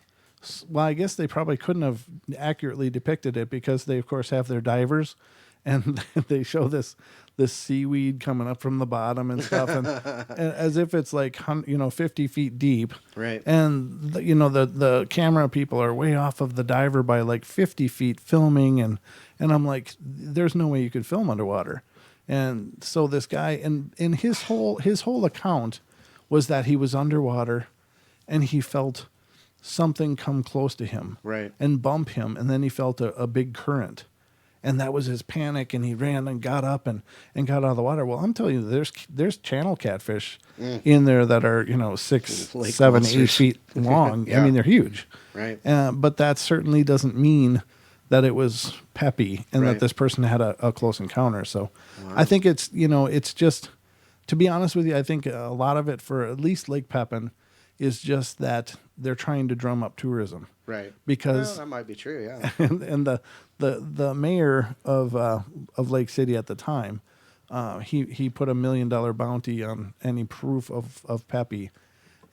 well, I guess they probably couldn't have accurately depicted it because they, of course, have their divers, and they show this seaweed coming up from the bottom and stuff, and as if it's like 50 feet deep, Right. and the camera people are way off of the diver by like 50 feet filming, and I'm like, there's no way you could film underwater. And so this guy, and his whole account was that he was underwater and he felt something come close to him, Right. and bump him, and then he felt a big current, and that was his panic, and he ran and got up and got out of the water. Well, I'm telling you, there's channel catfish in there that are 6, Lake 7, monsters. 8 feet long. Yeah. I mean, they're huge. Right. But that certainly doesn't mean that it was peppy and Right. that this person had a close encounter. So I think it's just, to be honest with you, I think a lot of it for at least Lake Pepin is just that they're trying to drum up tourism. Right. Because well, that might be true. Yeah. and the mayor of Lake City at the time, he put $1 million bounty on any proof of peppy,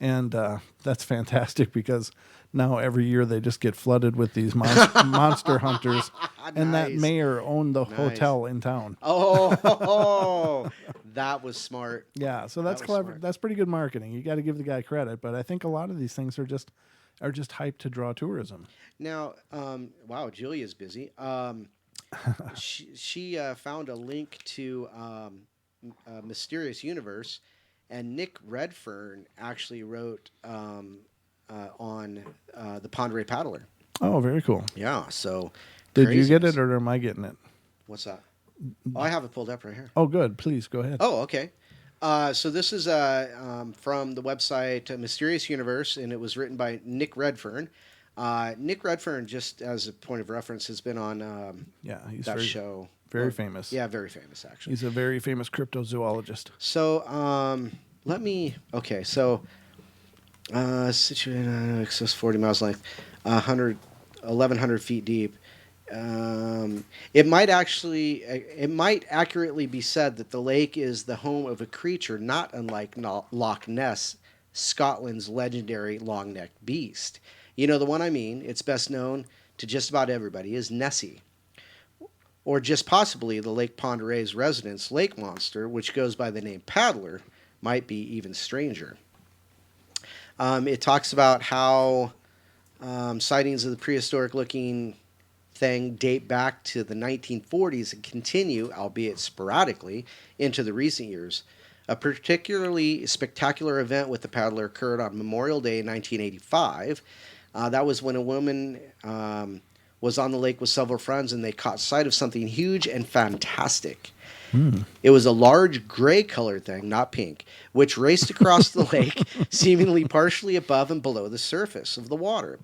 and that's fantastic because now every year they just get flooded with these monster hunters, and that Nice. mayor owned the hotel in town. Oh, that was smart. Yeah, so that's was clever. smart. That's pretty good marketing. You got to give the guy credit, but I think a lot of these things are just hyped to draw tourism. Now, wow, Julia's busy. She found a link to Mysterious Universe, and Nick Redfern actually wrote on the Ponderay Paddler. Oh, very cool. Yeah, so Did you get craziness. it, or am I getting it? What's that? Oh, I have it pulled up right here. Oh, good. Please go ahead. Oh, okay. So this is from the website Mysterious Universe, and it was written by Nick Redfern. Nick Redfern, just as a point of reference, has been on Yeah, he's that very, show. very famous. Yeah, very famous, actually. He's a very famous cryptozoologist. So let me. Okay, so situated excess 40 miles length, 1,100 feet deep. It might accurately be said that the lake is the home of a creature not unlike Loch Ness, Scotland's legendary long-necked beast. You know the one I mean. It's best known to just about everybody as Nessie, or just possibly the Lake Ponderay's residence lake monster, which goes by the name Paddler, might be even stranger. It talks about how sightings of the prehistoric-looking thing date back to the 1940s and continue, albeit sporadically, into the recent years. A particularly spectacular event with the paddler occurred on Memorial Day in 1985. That was when a woman was on the lake with several friends, and they caught sight of something huge and fantastic. It was a large gray-colored thing, not pink, which raced across the lake, seemingly partially above and below the surface of the water.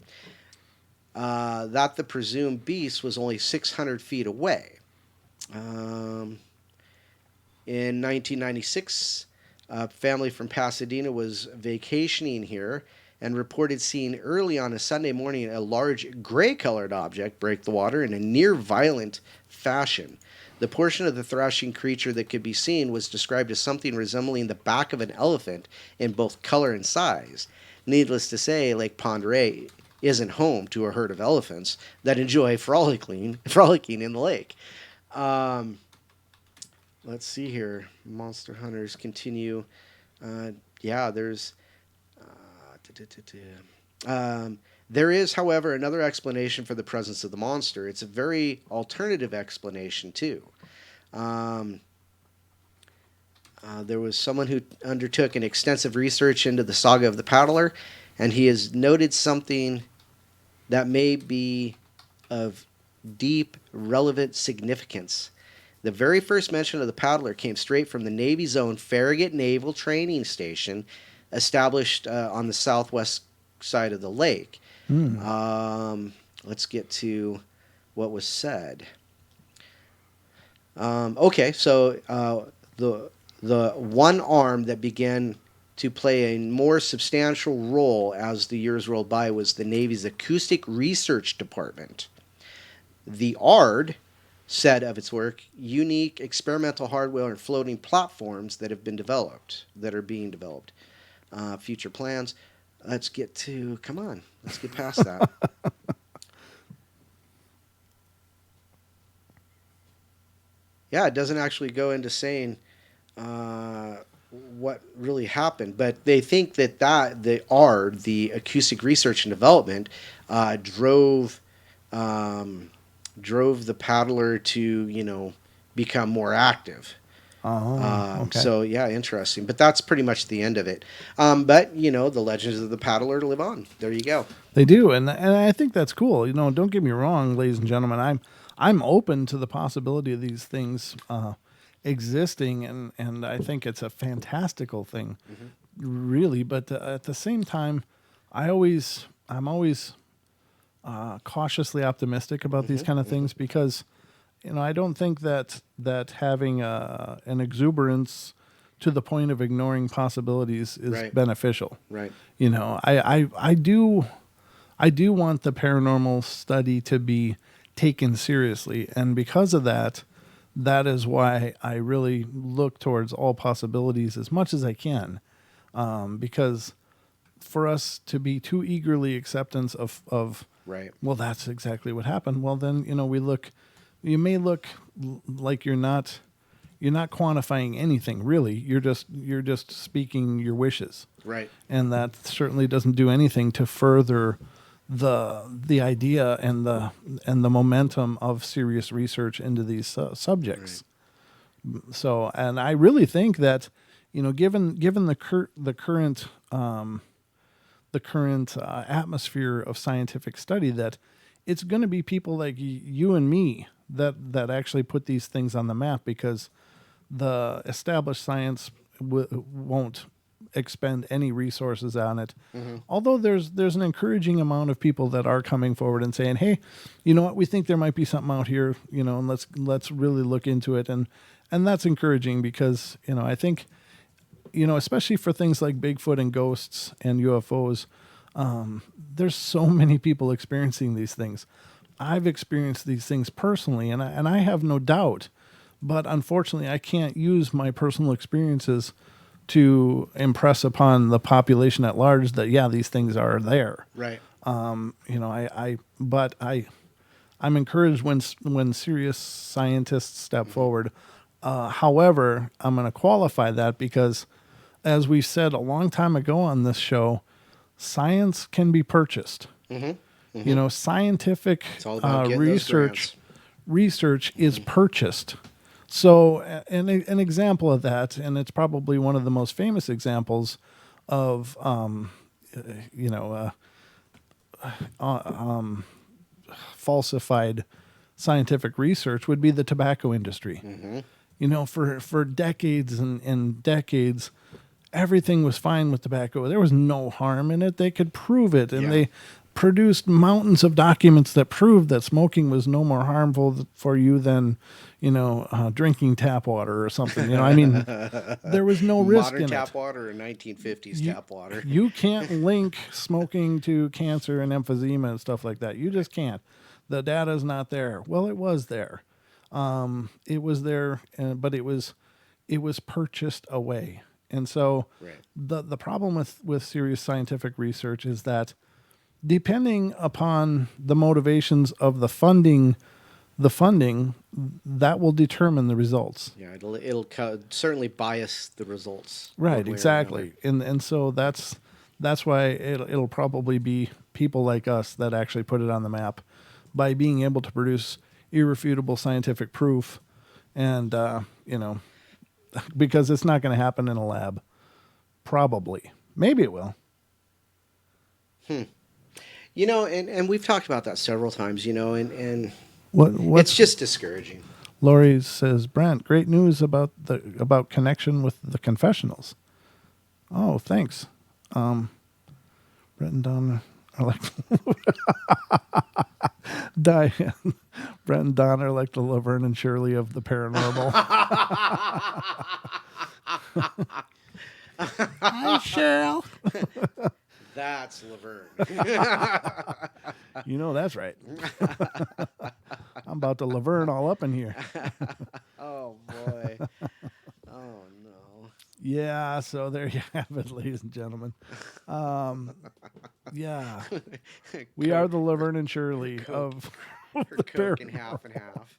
That the presumed beast was only 600 feet away. In 1996, a family from Pasadena was vacationing here and reported seeing early on a Sunday morning a large gray-colored object break the water in a near-violent fashion. The portion of the thrashing creature that could be seen was described as something resembling the back of an elephant in both color and size. Needless to say, Lake Ponderay isn't home to a herd of elephants that enjoy frolicking in the lake. Let's see here. Monster hunters continue. There's... there is, however, another explanation for the presence of the monster. It's a very alternative explanation, too. There was someone who undertook an extensive research into the saga of the paddler, and he has noted something that may be of deep, relevant significance. The very first mention of the paddler came straight from the Navy's own Farragut Naval Training Station, established on the southwest side of the lake. Let's get to what was said. The one arm that began to play a more substantial role as the years rolled by was the Navy's Acoustic Research Department. The ARD said of its work, unique experimental hardware and floating platforms that are being developed. Future plans. Let's get past that. yeah, it doesn't actually go into saying uh, what really happened, but they think that the acoustic research and development drove drove the paddler to become more active. Oh, okay. So yeah, interesting. But that's pretty much the end of it. But the legends of the paddler live on. There you go. They do, and I think that's cool. Don't get me wrong, ladies and gentlemen. I'm open to the possibility of these things existing, and I think it's a fantastical thing, really. But at the same time, I'm always cautiously optimistic about these kind of things because I don't think that having an exuberance to the point of ignoring possibilities is Right. beneficial. Right. I do want the paranormal study to be taken seriously, and because of that, that is why I really look towards all possibilities as much as I can, because for us to be too eagerly acceptance of Right. well, that's exactly what happened. Well, then you may look like you're not quantifying anything really. You're just speaking your wishes, Right. and that certainly doesn't do anything to further the idea and the momentum of serious research into these subjects. So, and I really think that given the current atmosphere of scientific study, that it's going to be people like you and me that actually put these things on the map, because the established science won't expend any resources on it. Although there's an encouraging amount of people that are coming forward and saying, "Hey, you know what? We think there might be something out here, and let's really look into it." And that's encouraging because I think especially for things like Bigfoot and ghosts and UFOs, there's so many people experiencing these things. I've experienced these things personally, and I have no doubt, but unfortunately, I can't use my personal experiences to impress upon the population at large that these things are there. Right. But I'm encouraged when serious scientists step forward. However, I'm going to qualify that because, as we said a long time ago on this show, science can be purchased. Scientific It's all about getting those grants. research is purchased. So, an example of that, and it's probably one of the most famous examples of, falsified scientific research, would be the tobacco industry. For decades and decades, everything was fine with tobacco. There was no harm in it. They could prove it, and they produced mountains of documents that proved that smoking was no more harmful for you than drinking tap water or something. There was no risk Modern in tap it. water or 1950s tap water. You can't link smoking to cancer and emphysema and stuff like that. You just can't. The data's not there. Well, it was there. It was there, but it was purchased away. And so the problem with serious scientific research is that, depending upon the motivations of the funding that will determine the results. Yeah, it'll certainly bias the results. Right, exactly. And so that's why it'll probably be people like us that actually put it on the map by being able to produce irrefutable scientific proof, and because it's not going to happen in a lab. Probably. Maybe it will. And we've talked about that several times, and What's it's just discouraging. Lori says, Brent, great news about connection with the confessionals. Oh, thanks. Brent and Don are like Diane. Brent and Don are like the Laverne and Shirley of the paranormal. Hi, Cheryl. That's Laverne. That's right. I'm about to Laverne all up in here. Oh, boy. Oh, no. Yeah, so there you have it, ladies and gentlemen. Yeah, we are the Laverne and Shirley of the Coke in paranormal. half and half.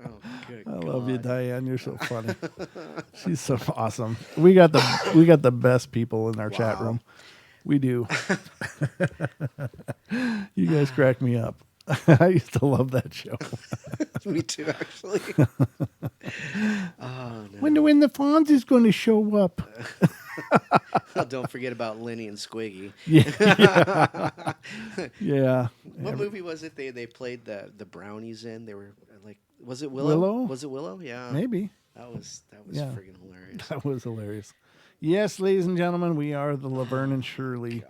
Oh, good I love you, God. Diane. You're so funny. She's so awesome. We got the best people in our chat Wow. room. We do. You guys crack me up. I used to love that show. Me too, actually. Oh, no. Wonder when the Fonz is going to show up. Don't forget about Lenny and Squiggy. Yeah. What movie was it they played the brownies in? They were like, was it Willow? Was it Willow? Yeah. Maybe. That was Yeah. friggin' hilarious. That was hilarious. Yes, ladies and gentlemen, we are the Laverne and Shirley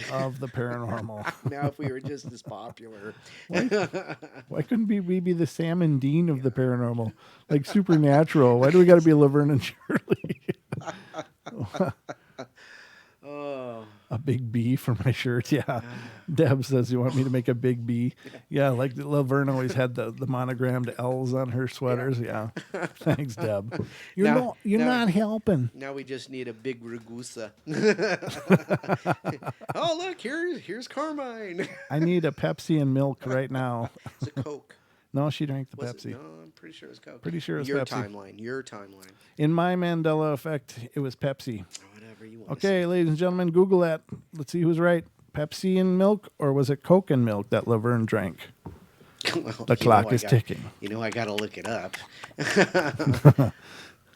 God. of the paranormal. Now, if we were just as popular. Why couldn't we be the Sam and Dean of the paranormal? Like Supernatural. Why do we got to be Laverne and Shirley? Oh. A big B for my shirt. Yeah. Deb says, you want me to make a big B? Yeah, like Laverne always had the monogrammed L's on her sweaters. Yeah. Thanks, Deb. You're not helping. Now we just need a big Ragusa. Oh, look, here's Carmine. I need a Pepsi and milk right now. It's a Coke. No, she drank the Was Pepsi. it? No, I'm pretty sure it's Coke. Pretty sure it's your Pepsi. Your timeline. In my Mandela effect, it was Pepsi. Whatever you want. Okay, ladies and gentlemen, Google that. Let's see who's right. Pepsi and milk, or was it Coke and milk that Laverne drank? Well, The clock is ticking. I got to look it up.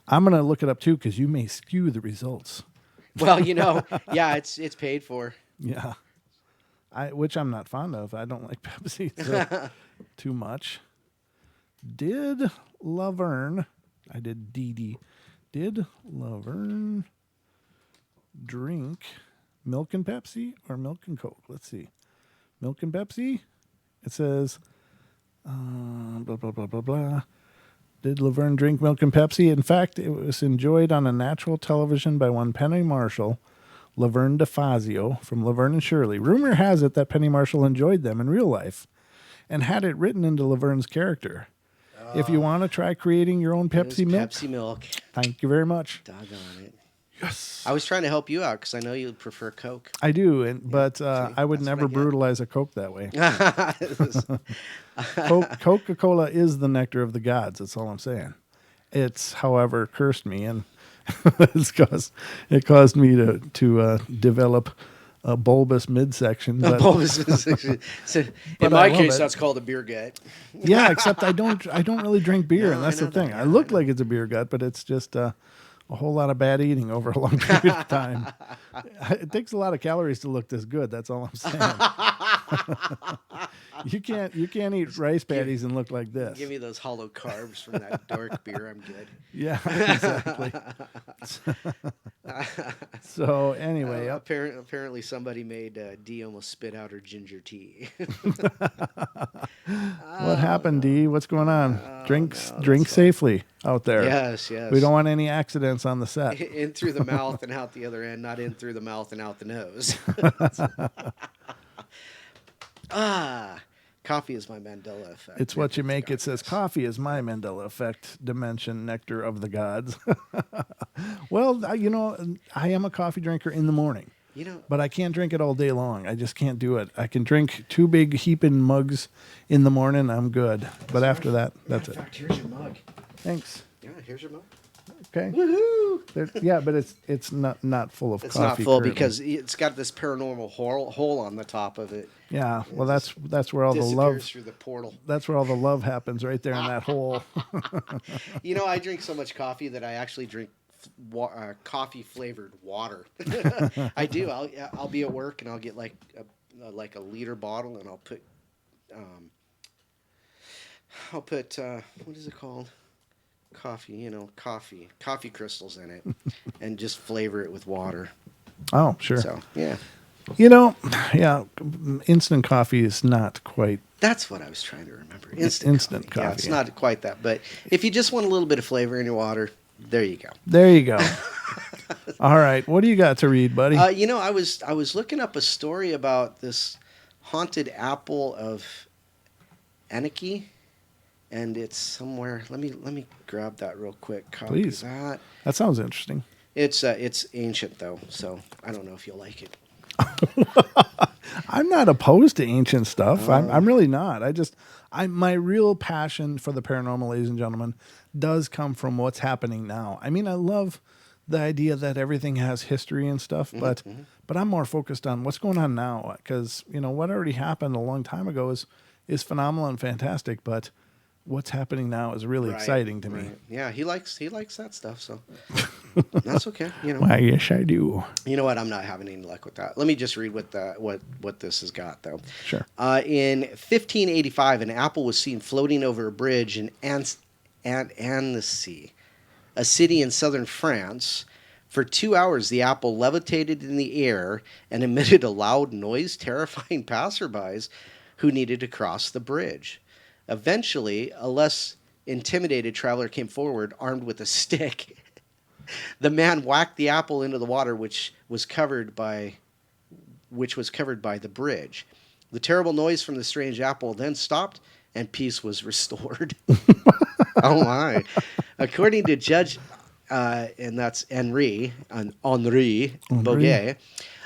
I'm going to look it up too because you may skew the results. Well, yeah, it's paid for. Yeah. Which I'm not fond of. I don't like Pepsi so too much. Did Laverne, I did DD, did Laverne drink milk and Pepsi or milk and Coke? Let's see. Milk and Pepsi? It says, blah, blah, blah, blah, blah. Did Laverne drink milk and Pepsi? In fact, it was enjoyed on a natural television by one Penny Marshall, Laverne DeFazio from Laverne and Shirley. Rumor has it that Penny Marshall enjoyed them in real life and had it written into Laverne's character. If you want to try creating your own Pepsi milk, Pepsi milk. thank you very much. Doggone it. Yes. I was trying to help you out because I know you prefer Coke. I do, but I would that's never what I get. brutalize a Coke that way. Coca-Cola is the nectar of the gods. That's all I'm saying. It's, however, cursed me, and it caused me to develop a bulbous midsection. But, So, But in I my love case, it. that's called a beer gut. yeah, except I don't really drink beer, No, and I that's the know thing. that. I look like it's a beer gut, but it's just a whole lot of bad eating over a long period of time. It takes a lot of calories to look this good. That's all I'm saying. You can't eat rice patties and look like this. Give me those hollow carbs from that dark beer. I'm good. Yeah, exactly. So anyway, Apparently somebody made Dee almost spit out her ginger tea. what happened, Dee? What's going on? Drink safely out there. Yes. We don't want any accidents on the set. In through the mouth and out the other end, not in through the mouth and out the nose. Coffee is my Mandela effect. It's what you make. It says coffee is my Mandela effect dimension nectar of the gods. Well, I am a coffee drinker in the morning. But I can't drink it all day long. I just can't do it. I can drink 2 big heaping mugs in the morning. I'm good. But after that, that's it. In fact, here's your mug. Thanks. Yeah, here's your mug. Okay. Woohoo! Yeah, but it's not full of It's coffee. not full currently. because it's got this paranormal hole on the top of it. Yeah. Well, that's where all the Disappears love. through the portal. That's where all the love happens, right there in that hole. I drink so much coffee that I actually drink coffee flavored water. I do. I'll be at work and I'll get like a liter bottle and I'll put what is it called? Coffee, coffee crystals in it, and just flavor it with water. Oh, sure. So yeah, instant coffee is not quite. that's what I was trying to remember. Instant coffee. Yeah, it's not quite that, but if you just want a little bit of flavor in your water, there you go. There you go. All right, what do you got to read, buddy? I was looking up a story about this haunted apple of Anarchy. And it's somewhere. Let me grab that real quick. Copy Please. that. That sounds interesting. It's ancient though, so I don't know if you'll like it. I'm not opposed to ancient stuff. I'm really not. My real passion for the paranormal, ladies and gentlemen, does come from what's happening now. I mean, I love the idea that everything has history and stuff, but I'm more focused on what's going on now, because what already happened a long time ago is phenomenal and fantastic, but what's happening now is really exciting to me. Yeah, he likes that stuff, so that's okay. Why, yes, I do. You know what? I'm not having any luck with that. Let me just read what this has got, though. Sure. In 1585, an apple was seen floating over a bridge in Annecy, a city in southern France. For 2 hours, the apple levitated in the air and emitted a loud noise, terrifying passerbys who needed to cross the bridge. Eventually, a less intimidated traveler came forward, armed with a stick. The man whacked the apple into the water, which was covered by the bridge. The terrible noise from the strange apple then stopped, and peace was restored. Oh my! According to Judge, and that's Henri Boguet.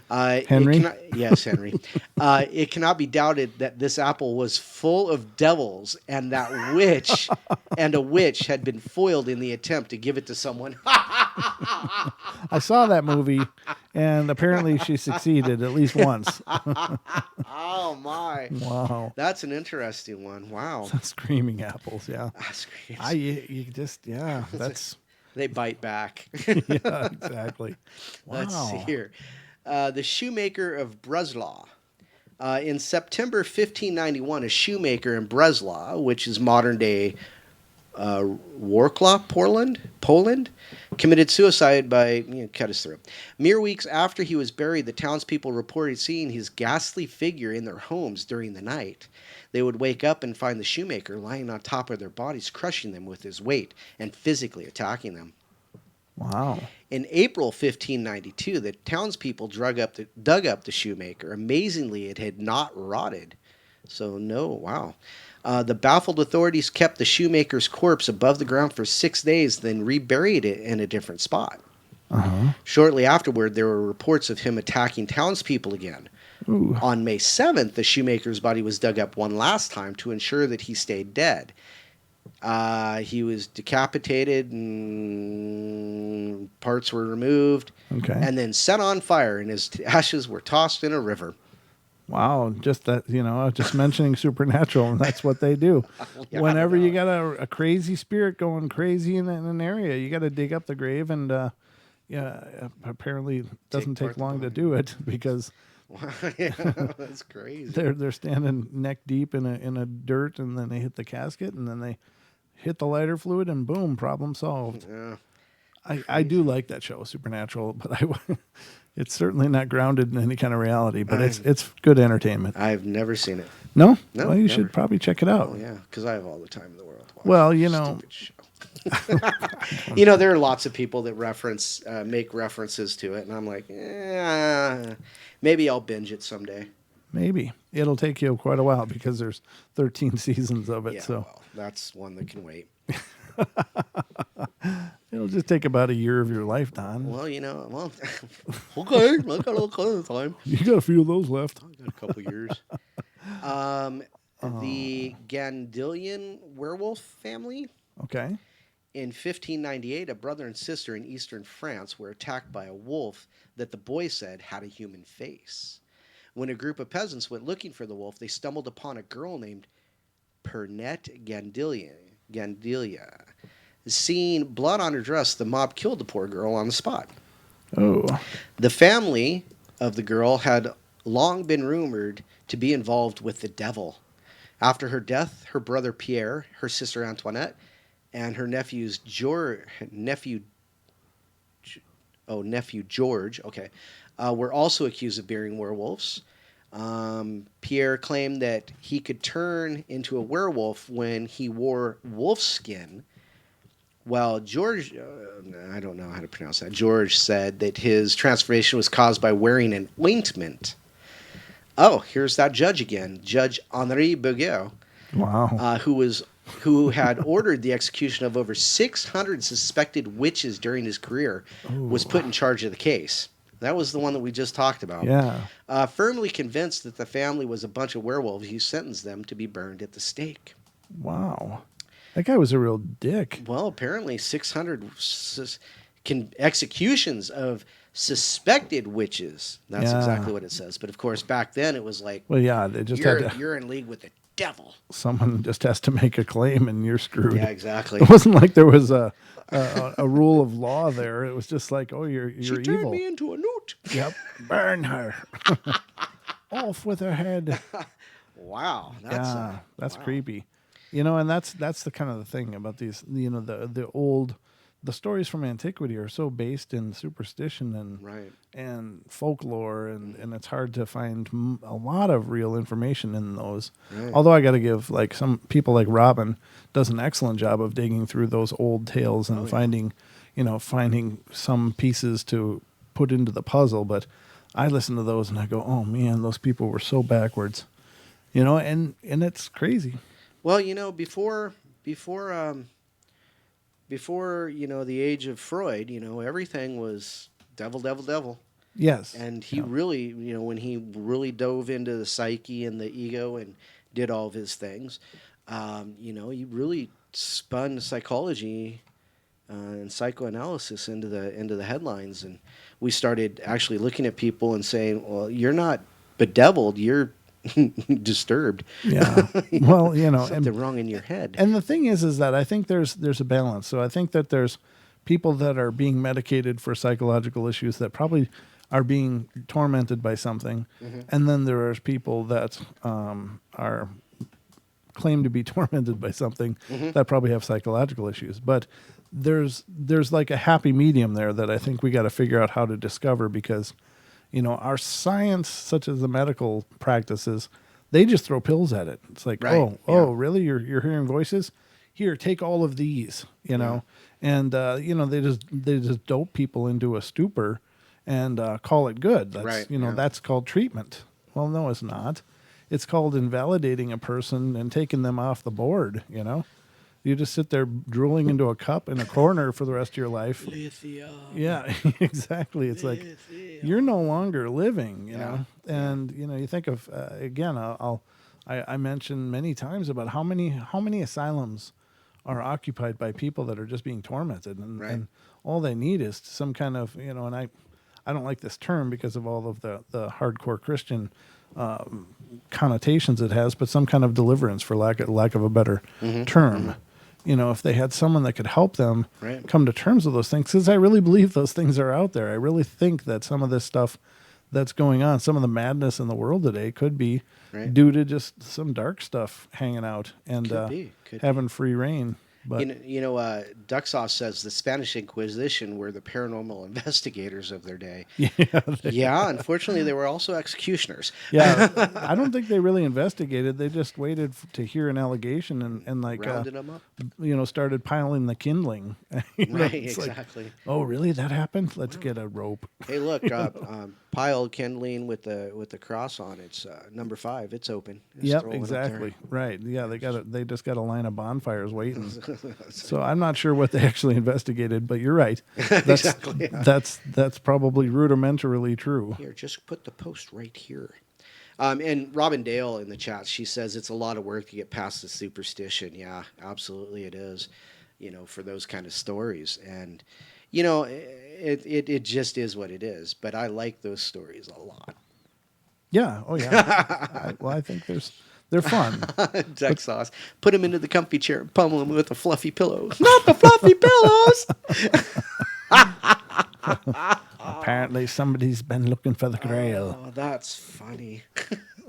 Henry? Yes, Henry. It cannot be doubted that this apple was full of devils, and that a witch had been foiled in the attempt to give it to someone. I saw that movie, and apparently she succeeded at least once. Oh my! Wow, that's an interesting one. Wow, screaming apples, yeah. That's they bite back. Yeah, exactly. Wow. Let's see here. The shoemaker of Breslau. In September 1591, a shoemaker in Breslau, which is modern-day Wrocław, Poland, committed suicide by cut his throat. Mere weeks after he was buried, the townspeople reported seeing his ghastly figure in their homes during the night. They would wake up and find the shoemaker lying on top of their bodies, crushing them with his weight and physically attacking them. Wow. In April 1592, the townspeople dug up the shoemaker. Amazingly, it had not rotted. So, no, wow. The baffled authorities kept the shoemaker's corpse above the ground for 6 days, then reburied it in a different spot. Shortly afterward, there were reports of him attacking townspeople again. Ooh. On May 7th, the shoemaker's body was dug up one last time to ensure that he stayed dead. He was decapitated and parts were removed and then set on fire, and his ashes were tossed in a river. Wow. Just that, just mentioning supernatural, and that's what they do. Yeah, whenever you got a crazy spirit going crazy in an area, you got to dig up the grave, and apparently it doesn't take long to do it, because yeah, that's crazy. They're standing neck deep in a dirt, and then they hit the casket, and then they hit the lighter fluid, and boom, problem solved. Yeah. I do like that show, Supernatural, but it's certainly not grounded in any kind of reality, but it's good entertainment. I've never seen it. No? No, well, you never. should probably check it out. Oh, yeah, because I have all the time in the world to watch Well, stupid show. There are lots of people that make references to it, and I'm like, maybe I'll binge it someday. Maybe. It'll take you quite a while, because there's 13 seasons of it. Yeah, so well, that's one that can wait. It'll just take about a year of your life, Don. Well, okay, I got a little time. You got a few of those left. I got a couple years. The Gandillion werewolf family. Okay. In 1598, a brother and sister in eastern France were attacked by a wolf that the boy said had a human face. When a group of peasants went looking for the wolf, they stumbled upon a girl named Pernette Gandilia. Seeing blood on her dress, the mob killed the poor girl on the spot. Oh. The family of the girl had long been rumored to be involved with the devil. After her death, her brother Pierre, her sister Antoinette, and her nephew George, were also accused of being werewolves. Pierre claimed that he could turn into a werewolf when he wore wolf skin, while George, I don't know how to pronounce that, George said that his transformation was caused by wearing an ointment. Oh, here's that judge again, Judge Henri Boguet. Wow. Who had ordered the execution of over 600 suspected witches during his career, was put in charge of the case. That was the one that we just talked about. Yeah. Firmly convinced that the family was a bunch of werewolves, he sentenced them to be burned at the stake. Wow. That guy was a real dick. Well, apparently 600 executions of suspected witches. That's Yeah. exactly what it says. But of course, back then it was like, Well, yeah, they just you're, had to. you're in league with the devil. Someone just has to make a claim, and you're screwed. Yeah, exactly. It wasn't like there was a rule of law there. It was just like, oh, you're She evil. turned me into a newt. Yep, burn her. Off with her head. Wow, That's wow. creepy. You know, and that's the kind of the thing about these. You know, the stories from antiquity are so based in superstition Right. and folklore, and it's hard to find a lot of real information in those. Right. Although I got to give, like, some people like Robin does an excellent job of digging through those old tales and finding some pieces to put into the puzzle. But I listen to those and I go, oh man, those people were so backwards, you know, and it's crazy. Well, before the age of Freud, everything was devil, devil, devil. Yes. And he really, when he really dove into the psyche and the ego and did all of his things, he really spun psychology and psychoanalysis into the headlines. And we started actually looking at people and saying, well, you're not bedeviled, you're disturbed. Yeah. Well, Something wrong in your head. And the thing is that I think there's a balance. So I think that there's people that are being medicated for psychological issues that probably are being tormented by something, and then there are people that are claim to be tormented by something that probably have psychological issues. But there's like a happy medium there that I think we got to figure out how to discover, because our science, such as the medical practices, they just throw pills at it. It's like, Right, really? You're hearing voices? Here, take all of these, and they just dope people into a stupor and call it good. That's Right, that's called treatment. Well, no, it's not. It's called invalidating a person and taking them off the board. You just sit there drooling into a cup in a corner for the rest of your life. Lithium. Yeah, exactly. It's like you're no longer living, And you think of again. I mentioned many times about how many asylums are occupied by people that are just being tormented, and all they need is some kind of And I don't like this term because of all of the hardcore Christian connotations it has, but some kind of deliverance, for lack of a better term. If they had someone that could help them come to terms with those things, because I really believe those things are out there. I really think that some of this stuff that's going on, some of the madness in the world today, could be due to just some dark stuff hanging out and having free reign. But Duck Sauce says the Spanish Inquisition were the paranormal investigators of their day. Yeah, unfortunately, they were also executioners. Yeah, I don't think they really investigated. They just waited to hear an allegation and like rounded them up. Started piling the kindling. Right, it's exactly. Like, oh, really? That happened? Let's get a rope. Hey, look, piled kindling with the cross on it's number 5. It's open. Just Yep, exactly. Right. Yeah, they just got a line of bonfires waiting. So I'm not sure what they actually investigated, but you're right. That's, exactly. Yeah. That's probably rudimentarily true. Here, just put the post right here. And Robin Dale in the chat, she says it's a lot of work to get past the superstition. Yeah, absolutely it is. For those kind of stories, and it just is what it is. But I like those stories a lot. Yeah. Oh yeah. I think they're fun. Duck Sauce. Put them into the comfy chair and pummel them with a fluffy pillow. Not the fluffy pillows! Apparently somebody's been looking for the grail. Oh, that's funny.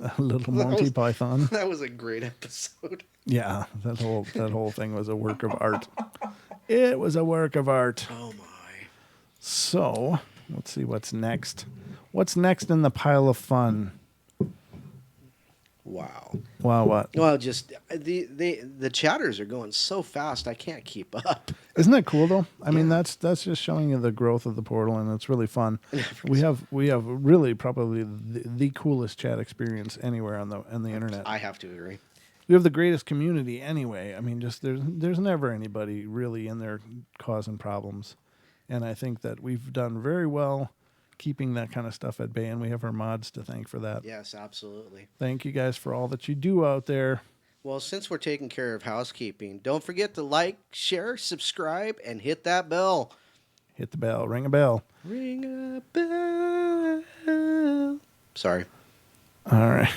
A little Monty Python. That was a great episode. Yeah, that whole thing was a work of art. It was a work of art. Oh my. So, let's see what's next. What's next in the pile of fun? Wow. Wow, what? Well, just the chatters are going so fast, I can't keep up. Isn't that cool though? I mean, that's just showing you the growth of the portal, and it's really fun. We have really probably the coolest chat experience anywhere on the internet. I have to agree. We have the greatest community anyway. I mean, just there's never anybody really in there causing problems, and I think that we've done very well keeping that kind of stuff at bay, and we have our mods to thank for that. Yes, absolutely. Thank you guys for all that you do out there. Well, since we're taking care of housekeeping, don't forget to like, share, subscribe, and hit that bell. Hit the bell, ring a bell. Ring a bell. Sorry. All right.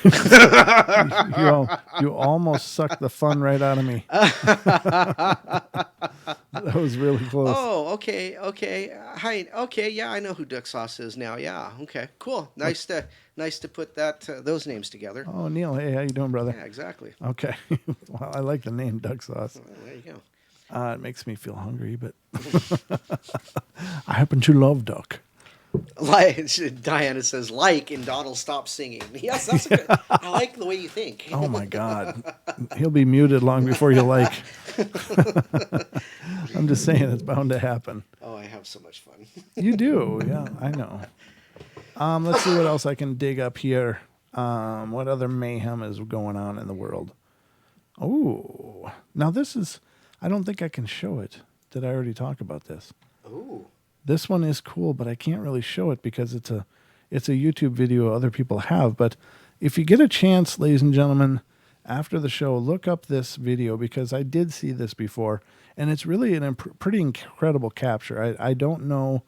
you almost sucked the fun right out of me. That was really close. Oh, okay. Hi. Okay, yeah, I know who Duck Sauce is now. Yeah. Okay. Cool. Nice to put those names together. Oh, Neil. Hey, how you doing, brother? Yeah, exactly. Okay. Well, I like the name Duck Sauce. Well, there you go. It makes me feel hungry, but I happen to love duck. Like Diana says, like, and Donald stop singing. Yes, that's good. I like the way you think. Oh my God, he'll be muted long before you like. I'm just saying, it's bound to happen. Oh, I have so much fun. You do, yeah, I know. Let's see what else I can dig up here. What other mayhem is going on in the world? Oh, now this is. I don't think I can show it. Did I already talk about this? Ooh. This one is cool, but I can't really show it because it's a YouTube video other people have. But if you get a chance, ladies and gentlemen, after the show, look up this video because I did see this before, and it's really a pretty incredible capture. I don't know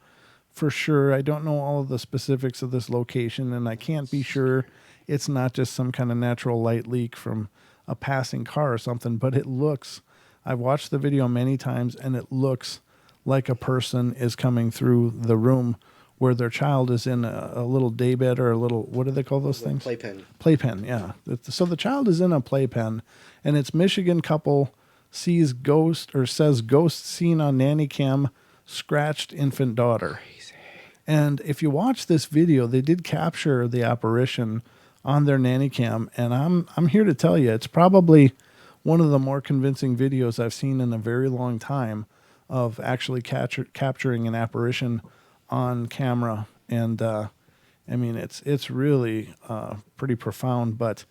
for sure. I don't know all of the specifics of this location, and I can't be sure it's not just some kind of natural light leak from a passing car or something, but it looks... I've watched the video many times, and it looks like a person is coming through the room where their child is in a little daybed or a little, what do they call those things? Playpen. Playpen, yeah. So the child is in a playpen, and it's Michigan couple sees ghost or says ghost seen on nanny cam, scratched infant daughter. Crazy. And if you watch this video, they did capture the apparition on their nanny cam, and I'm here to tell you, it's probably one of the more convincing videos I've seen in a very long time of actually capturing an apparition on camera. And I mean, it's really pretty profound, but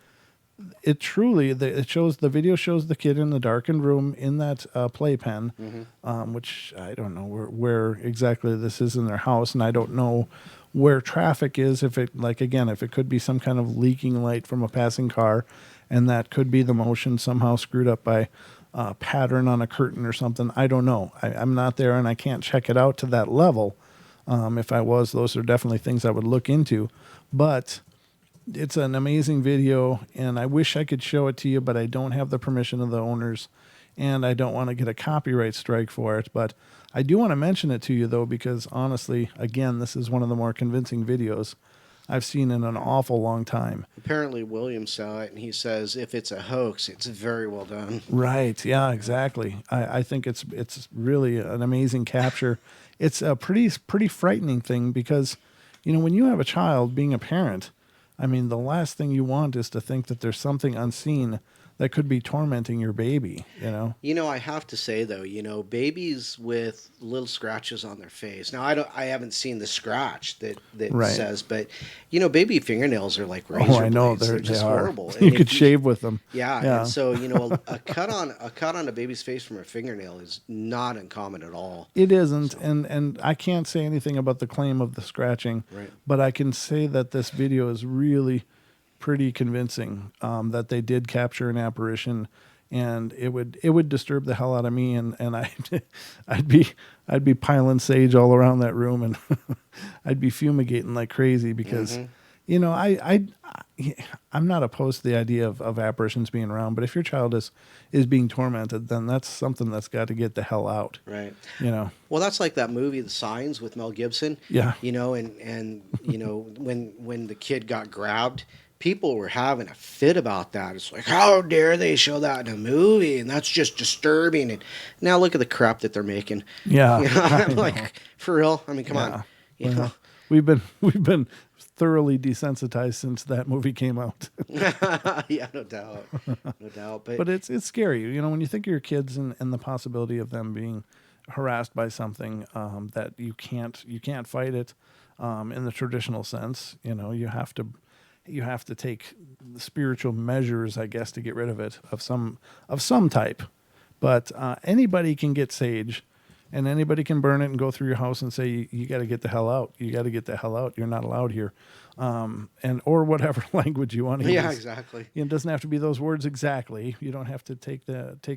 it truly, the video shows the kid in the darkened room in that playpen, which I don't know where exactly this is in their house, and I don't know where traffic is, if it could be some kind of leaking light from a passing car, and that could be the motion somehow screwed up by a pattern on a curtain or something. I don't know. I'm not there, and I can't check it out to that level. If I was, those are definitely things I would look into. But it's an amazing video, and I wish I could show it to you, but I don't have the permission of the owners, and I don't want to get a copyright strike for it. But I do want to mention it to you, though, because honestly, again, this is one of the more convincing videos I've seen in an awful long time. Apparently, William saw it, and he says if it's a hoax, it's very well done. Right. Yeah, exactly. I think it's really an amazing capture. It's a pretty frightening thing because, you know, when you have a child, being a parent, I mean, the last thing you want is to think that there's something unseen that could be tormenting your baby, you know? You know, I have to say, though, you know, babies with little scratches on their face. Now, I haven't seen the scratch that right. says, but, you know, baby fingernails are like razor blades. I know. They're just horrible. You could shave with them. Yeah. And so, you know, a cut on a baby's face from a fingernail is not uncommon at all. It isn't. So. And I can't say anything about the claim of the scratching, right. But I can say that this video is really pretty convincing, that they did capture an apparition, and it would disturb the hell out of me, and I'd be piling sage all around that room, and I'd be fumigating like crazy because you know, I'm not opposed to the idea of apparitions being around, but if your child is being tormented, then that's something that's got to get the hell out. Right. You know. Well, that's like that movie, The Signs, with Mel Gibson. Yeah. You know, and you know, when the kid got grabbed, people were having a fit about that. It's like, how dare they show that in a movie? And that's just disturbing. And now look at the crap that they're making. Yeah. You know, I'm like, for real? I mean, come on. You know? We've been thoroughly desensitized since that movie came out. Yeah, no doubt. No doubt. But it's scary. You know, when you think of your kids and the possibility of them being harassed by something that you can't fight it in the traditional sense, you know, you have to take spiritual measures, I guess, to get rid of it of some type. But anybody can get sage, and anybody can burn it and go through your house and say, you got to get the hell out. You got to get the hell out. You're not allowed here. And or whatever language you want to use. Yeah, exactly. It doesn't have to be those words exactly. You don't have to take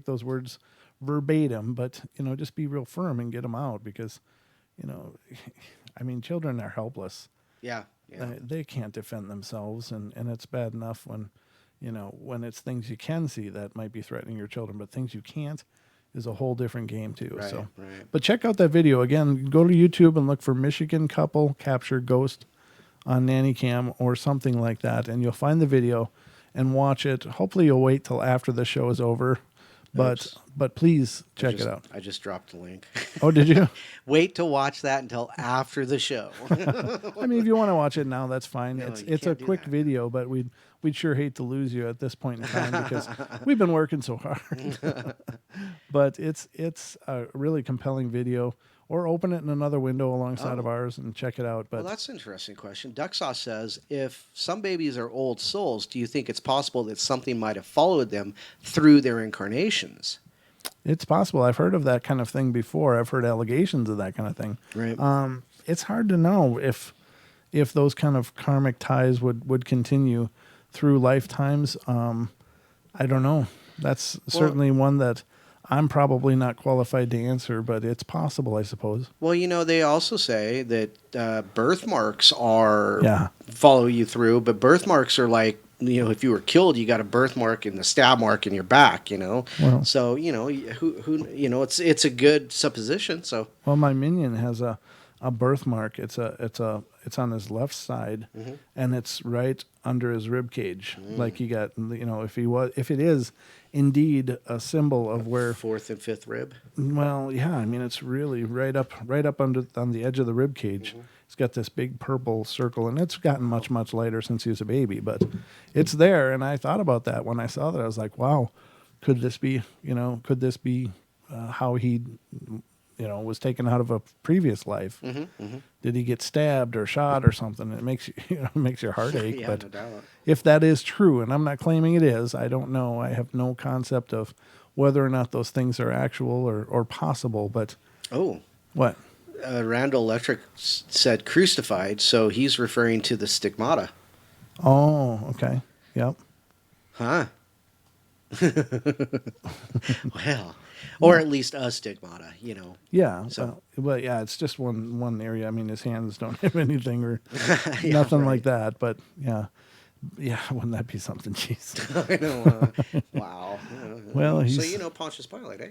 those words verbatim, but just be real firm and get them out because, I mean, children are helpless. Yeah. They can't defend themselves, and it's bad enough when, when it's things you can see that might be threatening your children, but things you can't is a whole different game too. Right, so, right. But check out that video again. Go to YouTube and look for Michigan couple capture ghost on Nanny Cam or something like that, and you'll find the video and watch it. Hopefully, you'll wait till after the show is over. But please check it out. I just dropped the link. Oh, did you? Wait to watch that until after the show. I mean, if you want to watch it now, that's fine. No, It's a quick video, but we'd sure hate to lose you at this point in time because we've been working so hard. But it's a really compelling video. Or open it in another window alongside of ours and check it out. But well, that's an interesting question. Duck Sauce says, if some babies are old souls, do you think it's possible that something might have followed them through their incarnations? it's possible. I've heard of that kind of thing before. I've heard allegations of that kind of thing. Right. It's hard to know if those kind of karmic ties would continue through lifetimes. I don't know. That's certainly one that I'm probably not qualified to answer, but it's possible, I suppose. Well, they also say that birthmarks are follow you through, but birthmarks are like, if you were killed, you got a birthmark and the stab mark in your back, Well, so, it's a good supposition. So, well, my minion has a birthmark. It's on his left side, and it's right under his rib cage. Like he got, if it is indeed a symbol of where fourth and fifth rib. Well, yeah, I mean it's really right up on the edge of the rib cage. It's got this big purple circle, and it's gotten much lighter since he was a baby, but it's there. And I thought about that when I saw that. I was like, wow, could this be how he was taken out of a previous life? Did he get stabbed or shot or something? It makes makes your heart ache. Yeah, but no doubt. if that is true, and I'm not claiming it is, I don't know. I have no concept of whether or not those things are actual or possible. But what? Randall Electric said crucified, so he's referring to the stigmata. Oh, okay. Yep. Huh. Well, or at least a stigmata, Yeah. So, but yeah, it's just one area. I mean, his hands don't have anything or nothing like that. But yeah, wouldn't that be something? Jeez. I know. Wow. Well, so Pontius Pilate, eh?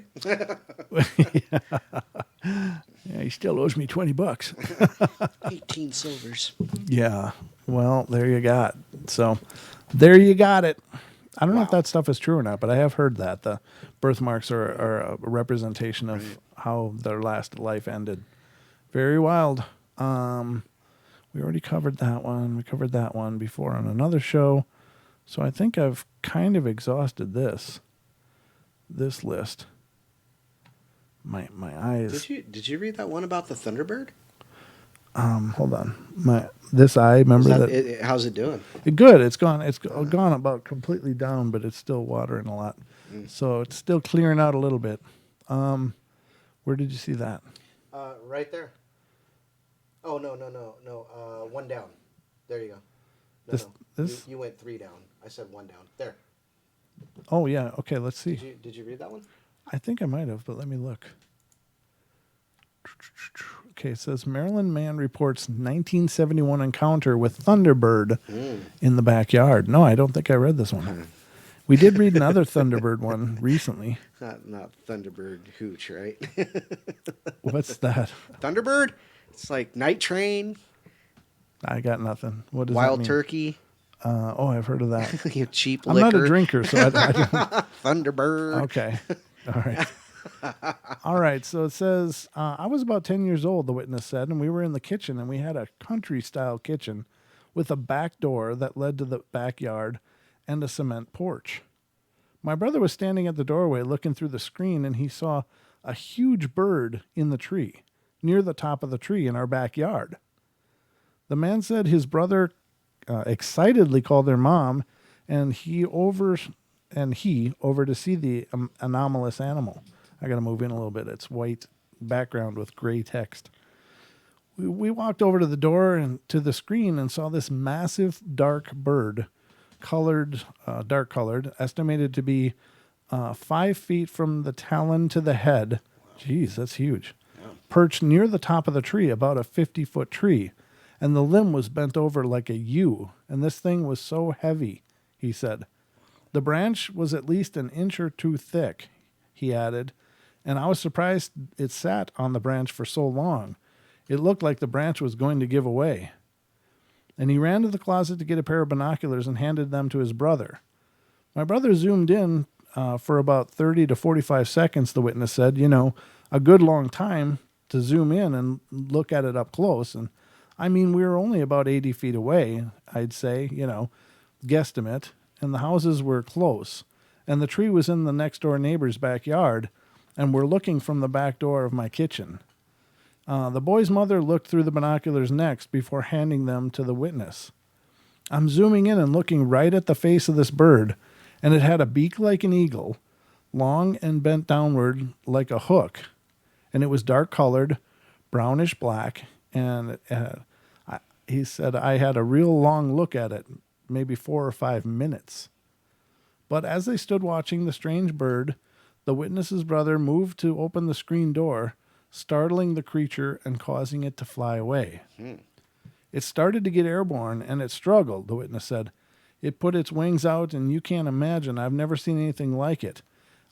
Yeah, he still owes me $20. 18 silvers. Yeah. Well, there you got. So, there you got it. I don't know if that stuff is true or not, but I have heard that the birthmarks are a representation of how their last life ended. Very wild. We already covered that one. We covered that one before on another show. So I think I've kind of exhausted this list. My eyes. Did you read that one about the Thunderbird? Hold on. This eye, remember that? How's it doing? Good. It's gone about completely down, but it's still watering a lot. So it's still clearing out a little bit. Where did you see that? Right there. Oh, no. One down. There you go. This? You went 3 down. I said 1 down. There. Oh, yeah. Okay, let's see. Did you read that one? I think I might have, but let me look. Okay, it says Maryland man reports 1971 encounter with Thunderbird in the backyard. No, I don't think I read this one. We did read another Thunderbird one recently. Not Thunderbird hooch, right? What's that? Thunderbird? It's like Night Train. I got nothing. What does Wild that mean? Turkey. I've heard of that. You cheap I'm liquor. not a drinker, so I don't. Thunderbird. Okay. All right. All right. So it says, I was about 10 years old, the witness said, and we were in the kitchen, and we had a country-style kitchen with a back door that led to the backyard and a cement porch. My brother was standing at the doorway looking through the screen, and he saw a huge bird in the tree, near the top of the tree in our backyard. The man said his brother excitedly called their mom, and he over to see the anomalous animal. I got to move in a little bit. It's white background with gray text. We walked over to the door and to the screen and saw this massive dark bird, dark colored, estimated to be 5 feet from the talon to the head. Jeez, that's huge. Yeah. Perched near the top of the tree, about a 50-foot tree, and the limb was bent over like a U, and this thing was so heavy, he said. The branch was at least an inch or two thick, he added, and I was surprised it sat on the branch for so long. It looked like the branch was going to give away. And he ran to the closet to get a pair of binoculars and handed them to his brother. My brother zoomed in for about 30 to 45 seconds, the witness said. You know, a good long time to zoom in and look at it up close. And I mean, we were only about 80 feet away, I'd say, you know, guesstimate. And the houses were close. And the tree was in the next door neighbor's backyard. And we're looking from the back door of my kitchen. The boy's mother looked through the binoculars next before handing them to the witness. I'm zooming in and looking right at the face of this bird, and it had a beak like an eagle, long and bent downward like a hook, and it was dark colored, brownish black, and he said I had a real long look at it, maybe 4 or 5 minutes. But as they stood watching the strange bird, the witness's brother moved to open the screen door, startling the creature and causing it to fly away. It started to get airborne, and it struggled, the witness said. It put its wings out, and you can't imagine. I've never seen anything like it.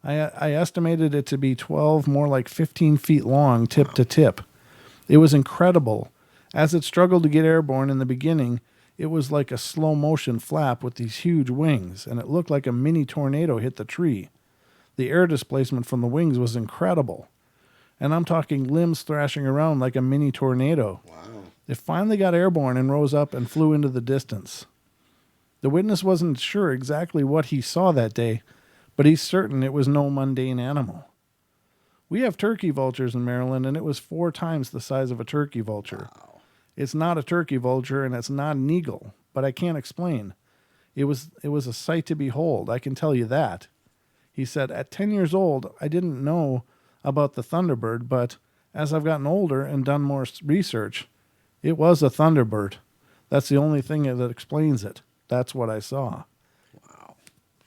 I estimated it to be 12, more like 15 feet long, tip to tip. It was incredible. As it struggled to get airborne in the beginning, it was like a slow-motion flap with these huge wings, and it looked like a mini tornado hit the tree. The air displacement from the wings was incredible. And I'm talking limbs thrashing around like a mini tornado. Wow. It finally got airborne and rose up and flew into the distance. The witness wasn't sure exactly what he saw that day, but he's certain it was no mundane animal. We have turkey vultures in Maryland, and it was 4 times the size of a turkey vulture. Wow. It's not a turkey vulture, and it's not an eagle, but I can't explain. It was a sight to behold, I can tell you that. He said, at 10 years old, I didn't know about the Thunderbird, but as I've gotten older and done more research, it was a Thunderbird. That's the only thing that explains it. That's what I saw. Wow.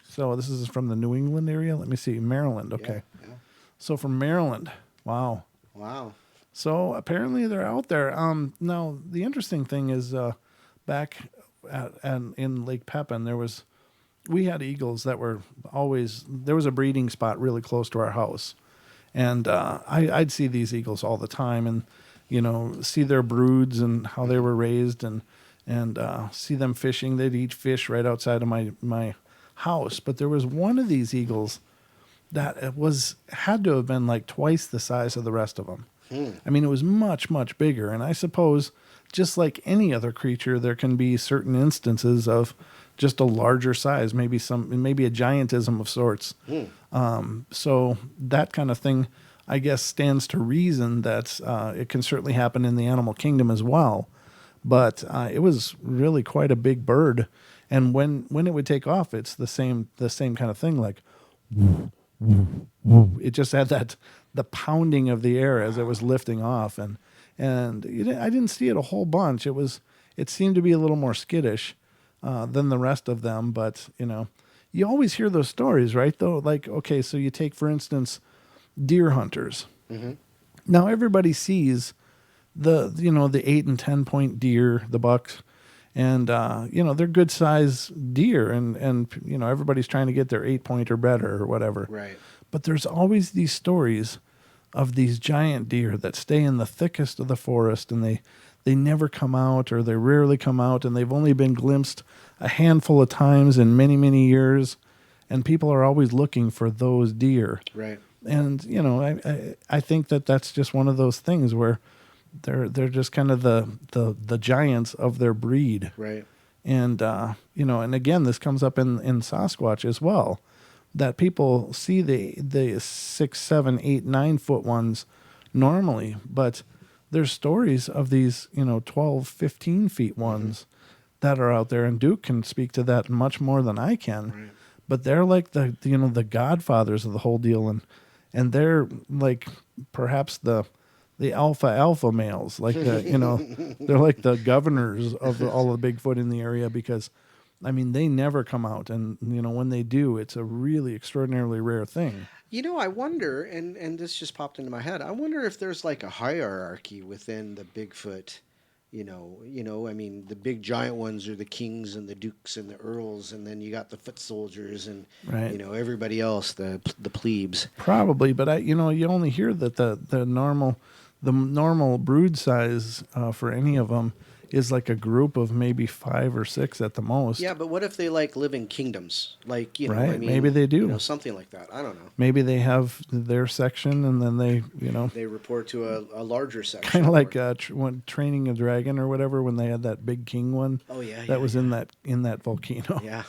So this is from the New England area. Let me see. Maryland. Okay. Yeah. So from Maryland. Wow. Wow. So apparently they're out there. Now, the interesting thing is back in Lake Pepin, we had eagles that were always, there was a breeding spot really close to our house. And I'd see these eagles all the time and, you know, see their broods and how they were raised and see them fishing. They'd eat fish right outside of my house. But there was one of these eagles that had to have been like twice the size of the rest of them. I mean, it was much, much bigger. And I suppose just like any other creature, there can be certain instances of just a larger size, maybe a giantism of sorts. So that kind of thing, I guess, stands to reason that it can certainly happen in the animal kingdom as well. But it was really quite a big bird, and when it would take off, it's the same kind of thing. Like, it just had the pounding of the air as it was lifting off, and I didn't see it a whole bunch. It seemed to be a little more skittish than the rest of them, but you know, you always hear those stories, right? Though, like, okay, so you take for instance, deer hunters. Mm-hmm. Now everybody sees the 8 and 10 point deer, the bucks, and they're good size deer, and everybody's trying to get their 8 point or better or whatever. Right. But there's always these stories of these giant deer that stay in the thickest of the forest, and they never come out, or they rarely come out, and they've only been glimpsed a handful of times in many, many years, and people are always looking for those deer. Right. And I think that's just one of those things where they're just kind of the giants of their breed. Right. And and again, this comes up in Sasquatch as well, that people see the 6, 7, 8, 9 foot ones normally, but there's stories of these 12, 15 feet ones that are out there, and Duke can speak to that much more than I can. Right. But they're like the godfathers of the whole deal, and they're like perhaps the alpha males, like they're like the governors of all the Bigfoot in the area, because I mean they never come out, and when they do, it's a really extraordinarily rare thing. I wonder, and this just popped into my head. I wonder if there's like a hierarchy within the Bigfoot. I mean, the big giant ones are the kings and the dukes and the earls, and then you got the foot soldiers and Right. everybody else, the plebes. Probably, but you only hear that the normal brood size for any of them is like a group of maybe 5 or 6 at the most. Yeah, but what if they like live in kingdoms? Like, Right, I mean, maybe they do. Something like that. I don't know. Maybe they have their section, and then they They report to a larger section. kind of like when training a dragon or whatever, when they had that big king one. Oh yeah, that was in that volcano. Yeah.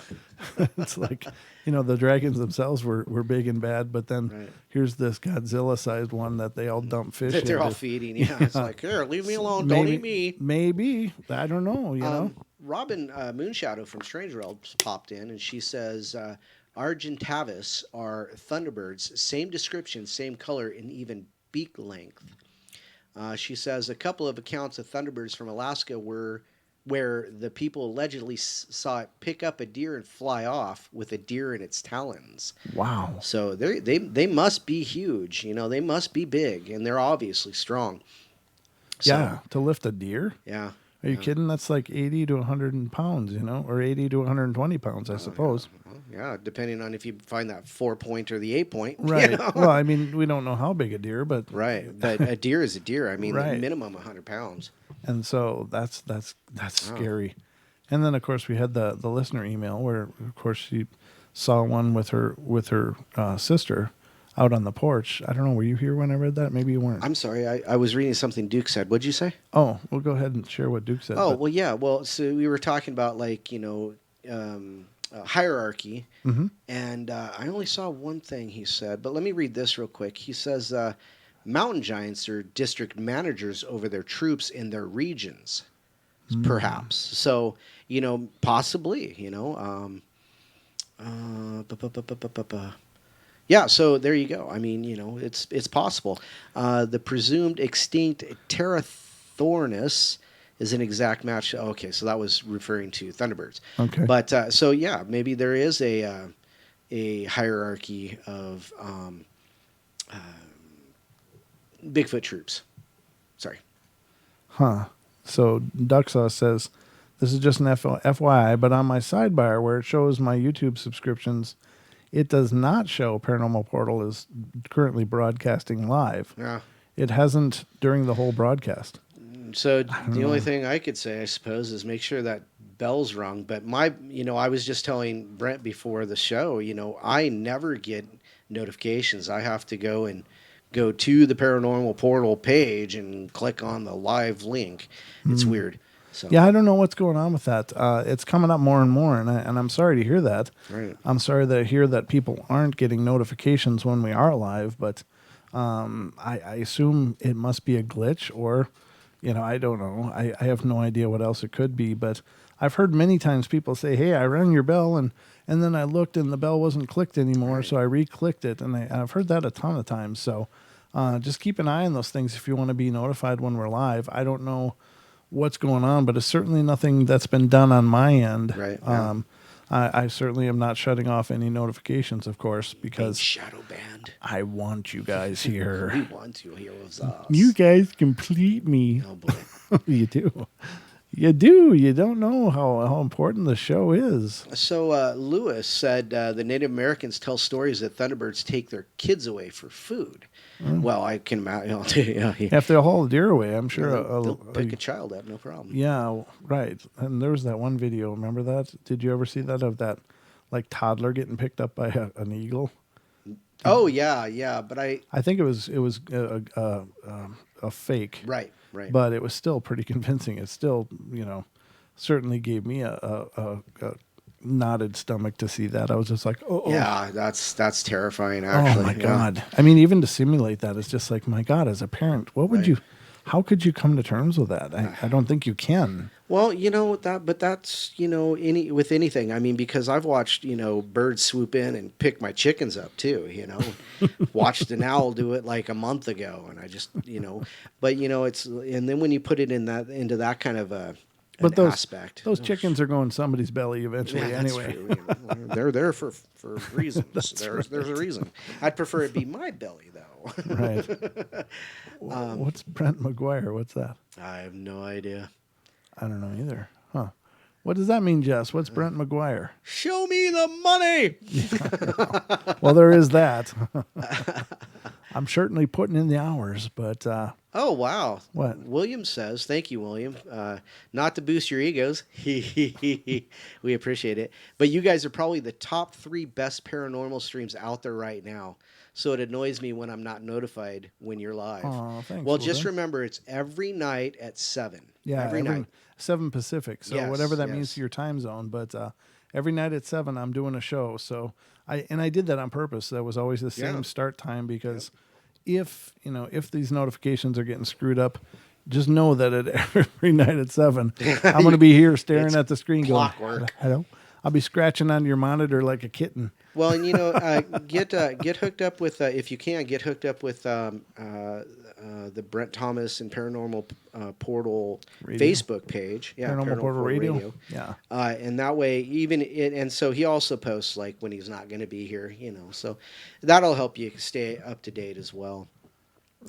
It's like the dragons themselves were big and bad, but then Right. here's this Godzilla-sized one that they all dump fish. That they're all into. feeding. Yeah, it's like, here, leave me alone. Don't eat me. Maybe, I don't know. Robin Moonshadow from Strange Worlds popped in, and she says, Argentavis are Thunderbirds, same description, same color, and even beak length. She says a couple of accounts of Thunderbirds from Alaska were where the people allegedly saw it pick up a deer and fly off with a deer in its talons. Wow. So they must be huge. They must be big, and they're obviously strong. So, Yeah, to lift a deer. Yeah. Are you kidding? That's like 80 to 100 pounds, or 80 to 120 pounds, I suppose. Yeah, depending on if you find that 4-point or the 8-point. Right. Well, I mean, we don't know how big a deer, but Right. But a deer is a deer. I mean, Right. minimum 100 pounds. and so that's scary. And then of course we had the listener email where of course she saw one with her sister out on the porch. I don't know. Were you here when I read that? Maybe you weren't. I'm sorry. I was reading something Duke said. What'd you say? Oh, we'll go ahead and share what Duke said. Oh, but- well, yeah. Well, so we were talking about hierarchy, and I only saw one thing he said, but let me read this real quick. He says mountain giants are district managers over their troops in their regions, perhaps. So, possibly, Yeah, so there you go. I mean, it's possible. The presumed extinct Pterothornis is an exact match. Okay, so that was referring to Thunderbirds. Okay. But so yeah, maybe there is a hierarchy of Bigfoot troops. Sorry. Huh. So Ducksaw says, this is just an FYI, but on my sidebar where it shows my YouTube subscriptions, it does not show Paranormal Portal is currently broadcasting live. Yeah. It hasn't during the whole broadcast. So the only thing I could say, I suppose, is make sure that bell's rung. But I was just telling Brent before the show, I never get notifications. I have to go to the Paranormal Portal page and click on the live link. It's weird. So Yeah, I don't know what's going on with that. It's coming up more and more, and I'm sorry to hear that. Right. I'm sorry to hear that people aren't getting notifications when we are live, but I assume it must be a glitch, or, I don't know. I have no idea what else it could be, but I've heard many times people say, hey, I rang your bell, and then I looked and the bell wasn't clicked anymore, Right. so I re-clicked it, and I've heard that a ton of times. So just keep an eye on those things if you want to be notified when we're live. I don't know what's going on, but it's certainly nothing that's been done on my end. Right, yeah. I certainly am not shutting off any notifications, of course, Being because shadow banned. I want you guys here. We want you here with us. You guys complete me. Oh boy. You do. You do. You don't know how important the show is. So Lewis said the Native Americans tell stories that Thunderbirds take their kids away for food. Well, I can imagine. If they haul a deer away, I'm sure. They'll pick a child up, no problem. Yeah, right. And there was that one video. Remember that? Did you ever see that of that like toddler getting picked up by an eagle? Oh yeah. But I think it was a fake. right. But it was still pretty convincing. It still, certainly gave me a knotted stomach to see that. I was just like, oh. Yeah, that's terrifying. Actually. Oh my Yeah. God. I mean, even to simulate that, it's just like, my God, as a parent, what would Right. you, how could you come to terms with that? I don't think you can. Well, but that's with anything. I mean, because I've watched birds swoop in and pick my chickens up too. Watched an owl do it like a month ago, and I just but it's and then when you put it into that kind of But an aspect, those chickens are going somebody's belly eventually yeah, anyway. that's true. They're there for reasons. There's a reason. I'd prefer it be my belly though. Right. What's Brent McGuire? What's that? I have no idea. I don't know either. Huh. What does that mean, Jess? What's Brent McGuire? Show me the money. Well, there is that. I'm certainly putting in the hours, but Oh, wow. What? William says, thank you, William. Not to boost your egos. We appreciate it. But you guys are probably the top 3 best paranormal streams out there right now. So it annoys me when I'm not notified when you're live. oh, thanks. Well, just remember, it's every night at 7. yeah, every night. 7 Pacific. So Yes, whatever that yes. means to your time zone, but every night at 7 I'm doing a show. So I did that on purpose. That was always the same Yeah. start time because if these notifications are getting screwed up, just know that at every night at 7 I'm going to be here staring It's at the screen clockwork. going, hello. I'll be scratching on your monitor like a kitten. Well, and get hooked up with if you can get hooked up with the Brent Thomas and Paranormal Portal Radio. Facebook page. Yeah, Paranormal Portal Radio. Yeah. And that way, and so he also posts like when he's not going to be here, so that'll help you stay up to date as well.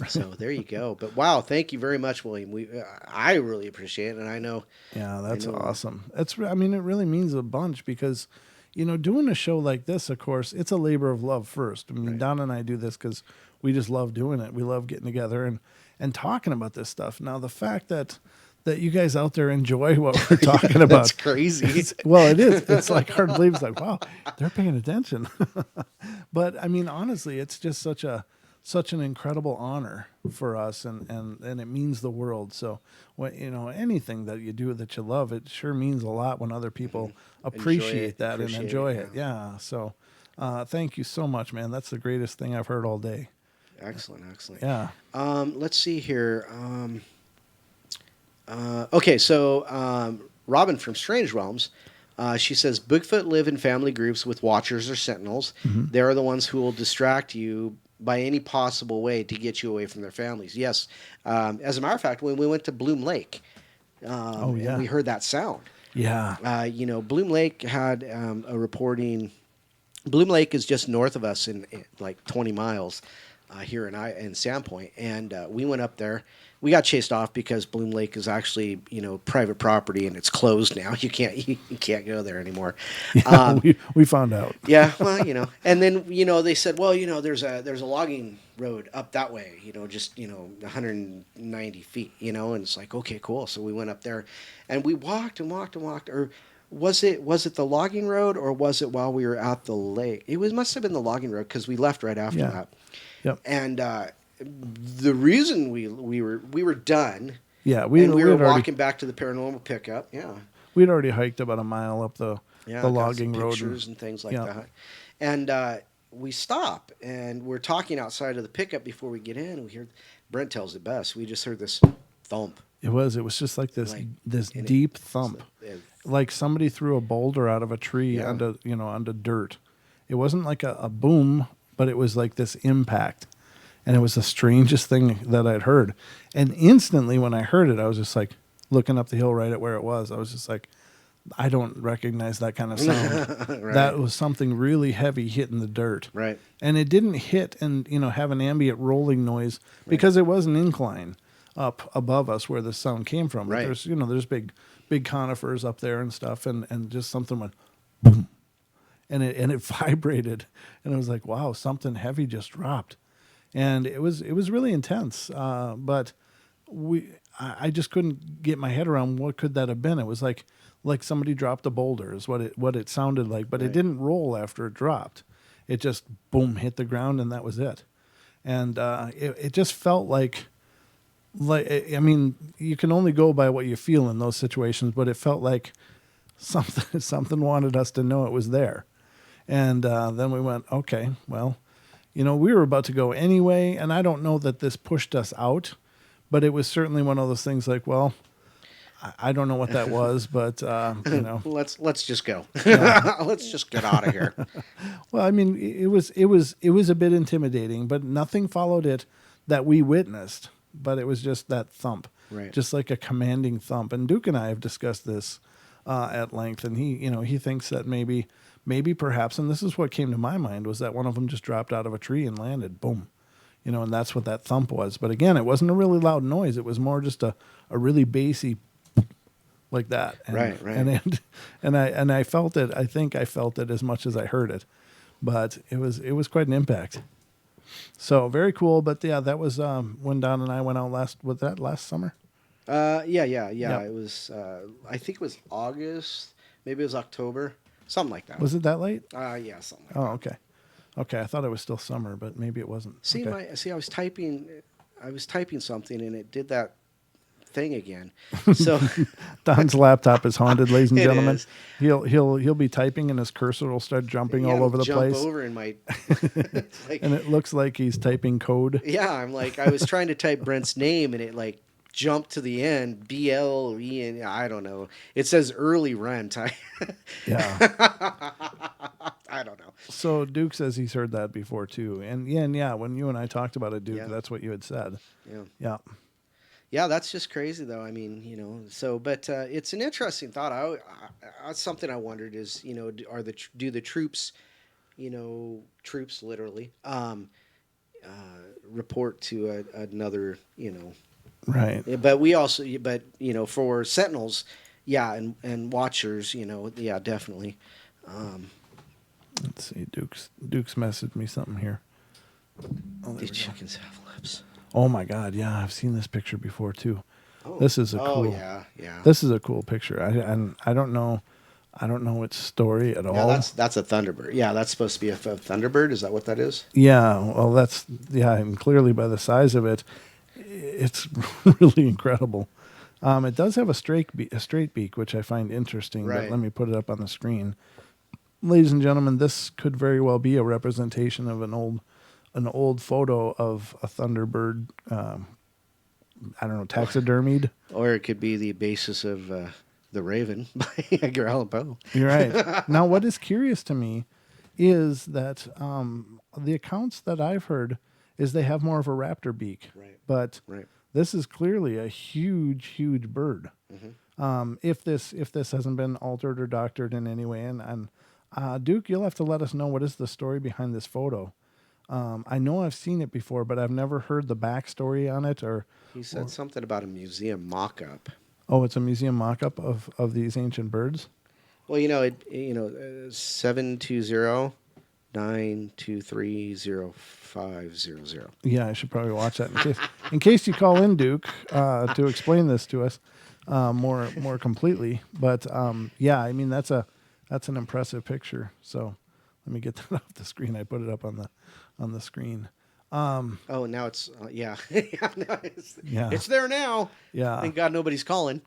So there you go. But wow, thank you very much, William. I really appreciate it, and I know. Yeah, that's awesome. It really means a bunch because, doing a show like this, of course, it's a labor of love first. I mean, Right. Don and I do this because we just love doing it. We love getting together and talking about this stuff. Now, the fact that you guys out there enjoy what we're talking about. That's crazy. Well, it is. It's like hard to believe. It's like, wow, they're paying attention. But I mean, honestly, it's just such an incredible honor for us, and it means the world. So, anything that you do that you love, it sure means a lot when other people appreciate that and enjoy it. Yeah. So, thank you so much, man. That's the greatest thing I've heard all day. Excellent. Yeah. Let's see here. Okay, so Robin from Strange Realms, she says Bigfoot live in family groups with watchers or sentinels. Mm-hmm. They're the ones who will distract you by any possible way to get you away from their families. Yes. As a matter of fact, when we went to Bloom Lake, and we heard that sound. Yeah. Bloom Lake had a reporting. Bloom Lake is just north of us in like 20 miles here in Sandpoint, and we went up there. We got chased off because Bloom Lake is actually private property and it's closed now. You can't go there anymore. Yeah, we found out. Yeah, well, and then they said, well, there's a logging road up that way, just 190 feet, and it's like, okay, cool. So we went up there, and we walked and walked and walked. Or was it the logging road, or was it while we were at the lake? Must have been the logging road because we left right after that. Yep. And the reason we were done. Yeah, we were walking back to the paranormal pickup. Yeah. We'd already hiked about a mile up the logging road. Pictures and things like that. And we stop, and we're talking outside of the pickup before we get in, and we hear, Brent tells it best, we just heard this thump. It was just like this deep thump. Like somebody threw a boulder out of a tree onto dirt. It wasn't like a boom, but it was like this impact. And it was the strangest thing that I'd heard. And instantly when I heard it, I was just like looking up the hill right at where it was. I was just like, I don't recognize that kind of sound. Right. That was something really heavy hitting the dirt. Right. And it didn't hit and, have an ambient rolling noise because it was an incline up above us where the sound came from. Right. There's, there's big conifers up there and stuff. And just something went boom. And it vibrated. And it was like, wow, something heavy just dropped. And it was really intense, but I just couldn't get my head around what could that have been. It was like somebody dropped a boulder is what it sounded like, but it didn't roll after it dropped. It just boom hit the ground and that was it. And it just felt like I mean you can only go by what you feel in those situations, but it felt like something wanted us to know it was there. And then we went, okay, well. We were about to go anyway, and I don't know that this pushed us out, but it was certainly one of those things like, well, I don't know what that was, but you know, let's just go. Let's just get out of here. well, I mean, it was a bit intimidating, but nothing followed it that we witnessed. But it was just that thump, Right. just like a commanding thump. And Duke and I have discussed this at length, and he thinks that maybe perhaps, and this is what came to my mind, was that one of them just dropped out of a tree and landed, boom, and that's what that thump was. But again, it wasn't a really loud noise; it was more just a really bassy, like that. And, right. And I felt it. I think I felt it as much as I heard it, but it was quite an impact. So very cool. But yeah, that was when Don and I went out last summer? Yeah. Yep. It was. I think it was August. Maybe it was October. Something like that. Was it that late? Yeah, something like Oh, that. okay. Okay, I thought it was still summer, but maybe it wasn't. See, Okay. I was typing something, and it did that thing again. So Don's laptop is haunted, ladies and It gentlemen. is. He'll be typing, and his cursor will start jumping all over the jump place, over in my. It's like, and it looks like he's typing code. yeah, I'm like, I was trying to type Brent's name, and it like jumped to the end, BLE, and I don't know. It says early rent. Yeah. I don't know. So Duke says he's heard that before too, and yeah, when you and I talked about it, Duke, Yeah. that's what you had said. Yeah. Yeah. Yeah, that's just crazy, though. I mean, so, but it's an interesting thought. Something I wondered is, do the troops, troops literally, report to another, Right. but we also, for sentinels, yeah, and watchers, yeah, definitely. Let's see. Duke's messaged me something here. Oh, there we These go. chickens have lips. Oh my God! Yeah, I've seen this picture before too. Oh, This is a oh cool. yeah. This is a cool picture. I don't know its story at all. Yeah, that's a Thunderbird. Yeah, that's supposed to be a Thunderbird. Is that what that is? Yeah, well, and clearly by the size of it, it's really incredible. It does have a straight beak, which I find interesting. But Right. let me put it up on the screen, ladies and gentlemen. This could very well be a representation of an old photo of a Thunderbird. I don't know, taxidermied. Or it could be the basis of The Raven by Edgar Allan Poe. You're right. Now, what is curious to me is that the accounts that I've heard is they have more of a raptor beak. Right. But Right. this is clearly a huge, huge bird. Mm-hmm. If this hasn't been altered or doctored in any way, and Duke, you'll have to let us know what is the story behind this photo. I know I've seen it before, but I've never heard the backstory on it. He said something about a museum mock-up. Oh, it's a museum mock-up of these ancient birds. Well, 720-923-0500. Yeah, I should probably watch that in case you call in, Duke, to explain this to us more completely. But yeah, I mean that's an impressive picture. So let me get that off the screen. I put it up on the screen. Oh, now it's yeah. Yeah. It's there now. Yeah. Thank God nobody's calling.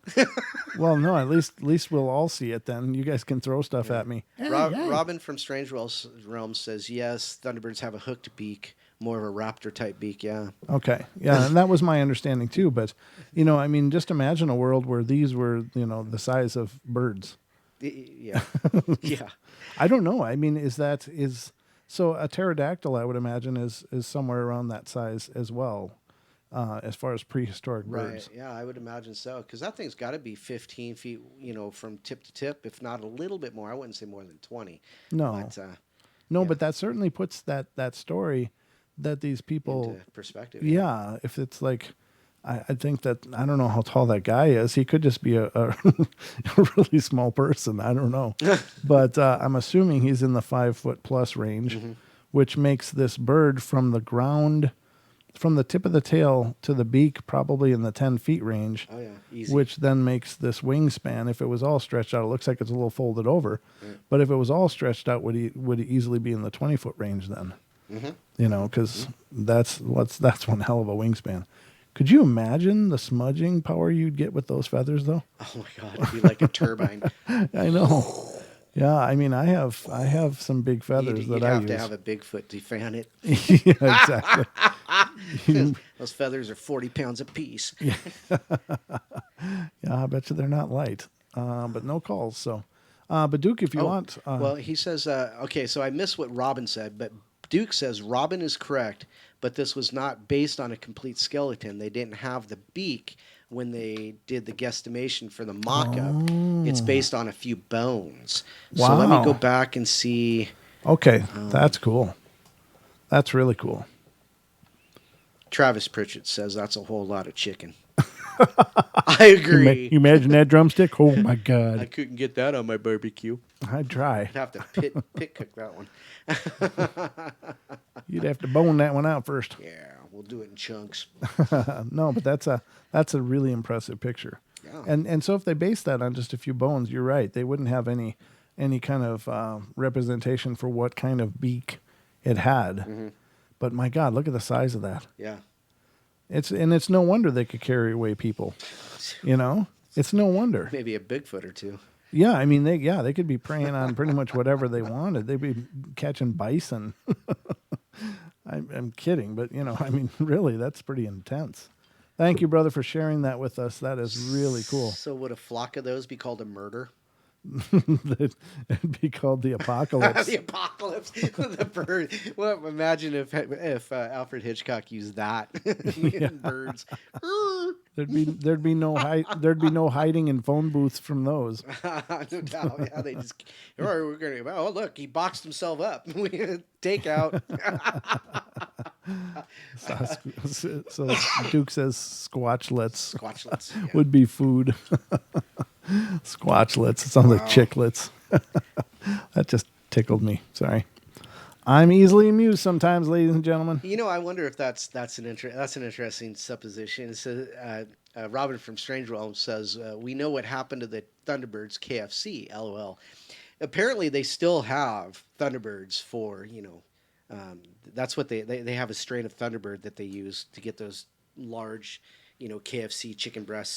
Well, no, at least we'll all see it then. You guys can throw stuff at me. Hey. Robin from Strange Realms says yes. Thunderbirds have a hooked beak, more of a raptor type beak. Yeah. Okay. Yeah, and that was my understanding too. But I mean, just imagine a world where these were the size of birds. Yeah. Yeah. I don't know. I mean, so a pterodactyl, I would imagine, is somewhere around that size as well, as far as prehistoric birds. Right. Yeah, I would imagine so. Because that thing's got to be 15 feet, from tip to tip, if not a little bit more. I wouldn't say more than 20. No, But, no, yeah. but that certainly puts that story that these people, into perspective. yeah, if it's like, I think that, I don't know how tall that guy is. He could just be a a really small person. I don't know. But I'm assuming he's in the 5 foot plus range, which makes this bird from the ground, from the tip of the tail to the beak, probably in the 10 feet range. Oh, yeah. Easy. Which then makes this wingspan, if it was all stretched out, it looks like it's a little folded over. Right. But if it was all stretched out, would it easily be in the 20 foot range then? Because that's one hell of a wingspan. Could you imagine the smudging power you'd get with those feathers, though? Oh, my God. It'd be like a turbine. I know. Yeah, I mean, I have some big feathers You'd that I have use. to have a Bigfoot to fan it. Yeah, exactly. Those feathers are 40 pounds apiece. Yeah, I bet you they're not light. But no calls. So, but Duke, if you want, well, he says, okay, so I missed what Robin said, but Duke says Robin is correct, but this was not based on a complete skeleton. They didn't have the beak when they did the guesstimation for the mock-up. It's based on a few bones. So let me Wow. go back and see. Okay, that's cool. That's really cool. Travis Pritchett says that's a whole lot of chicken. I agree. You imagine that drumstick? Oh my I God! couldn't get that on my barbecue. I'd try. I'd have to pit cook that one. You'd have to bone that one out first. Yeah, we'll do it in chunks. No, but that's a really impressive picture. Yeah. And so if they base that on just a few bones, you're right. They wouldn't have any kind of representation for what kind of beak it had. Mm-hmm. But my God, look at the size of that. Yeah. It's no wonder they could carry away people. You know, it's no wonder. Maybe a Bigfoot or two. Yeah, I mean they could be preying on pretty much whatever they wanted. They'd be catching bison. I'm kidding, but I mean, really, that's pretty intense. Thank you, brother, for sharing that with us. That is really cool. So would a flock of those be called a murder? It'd be called the apocalypse. The apocalypse. The bird. Well, imagine if Alfred Hitchcock used that. Birds. There'd be no hiding in phone booths from those. No doubt. Yeah, they just. We're gonna. Oh, look, he boxed himself up. Take out. So Duke says squatchlets. Squatchlets. Yeah. Would be food. Squatchlets. It sounds like chicklets. That just tickled me. Sorry. I'm easily amused sometimes, ladies and gentlemen. I wonder if that's an interesting supposition. So, Robin from Strange Realms says we know what happened to the Thunderbirds KFC. LOL. Apparently, they still have Thunderbirds for that's what they have a strain of Thunderbird that they use to get those large. KFC chicken breasts.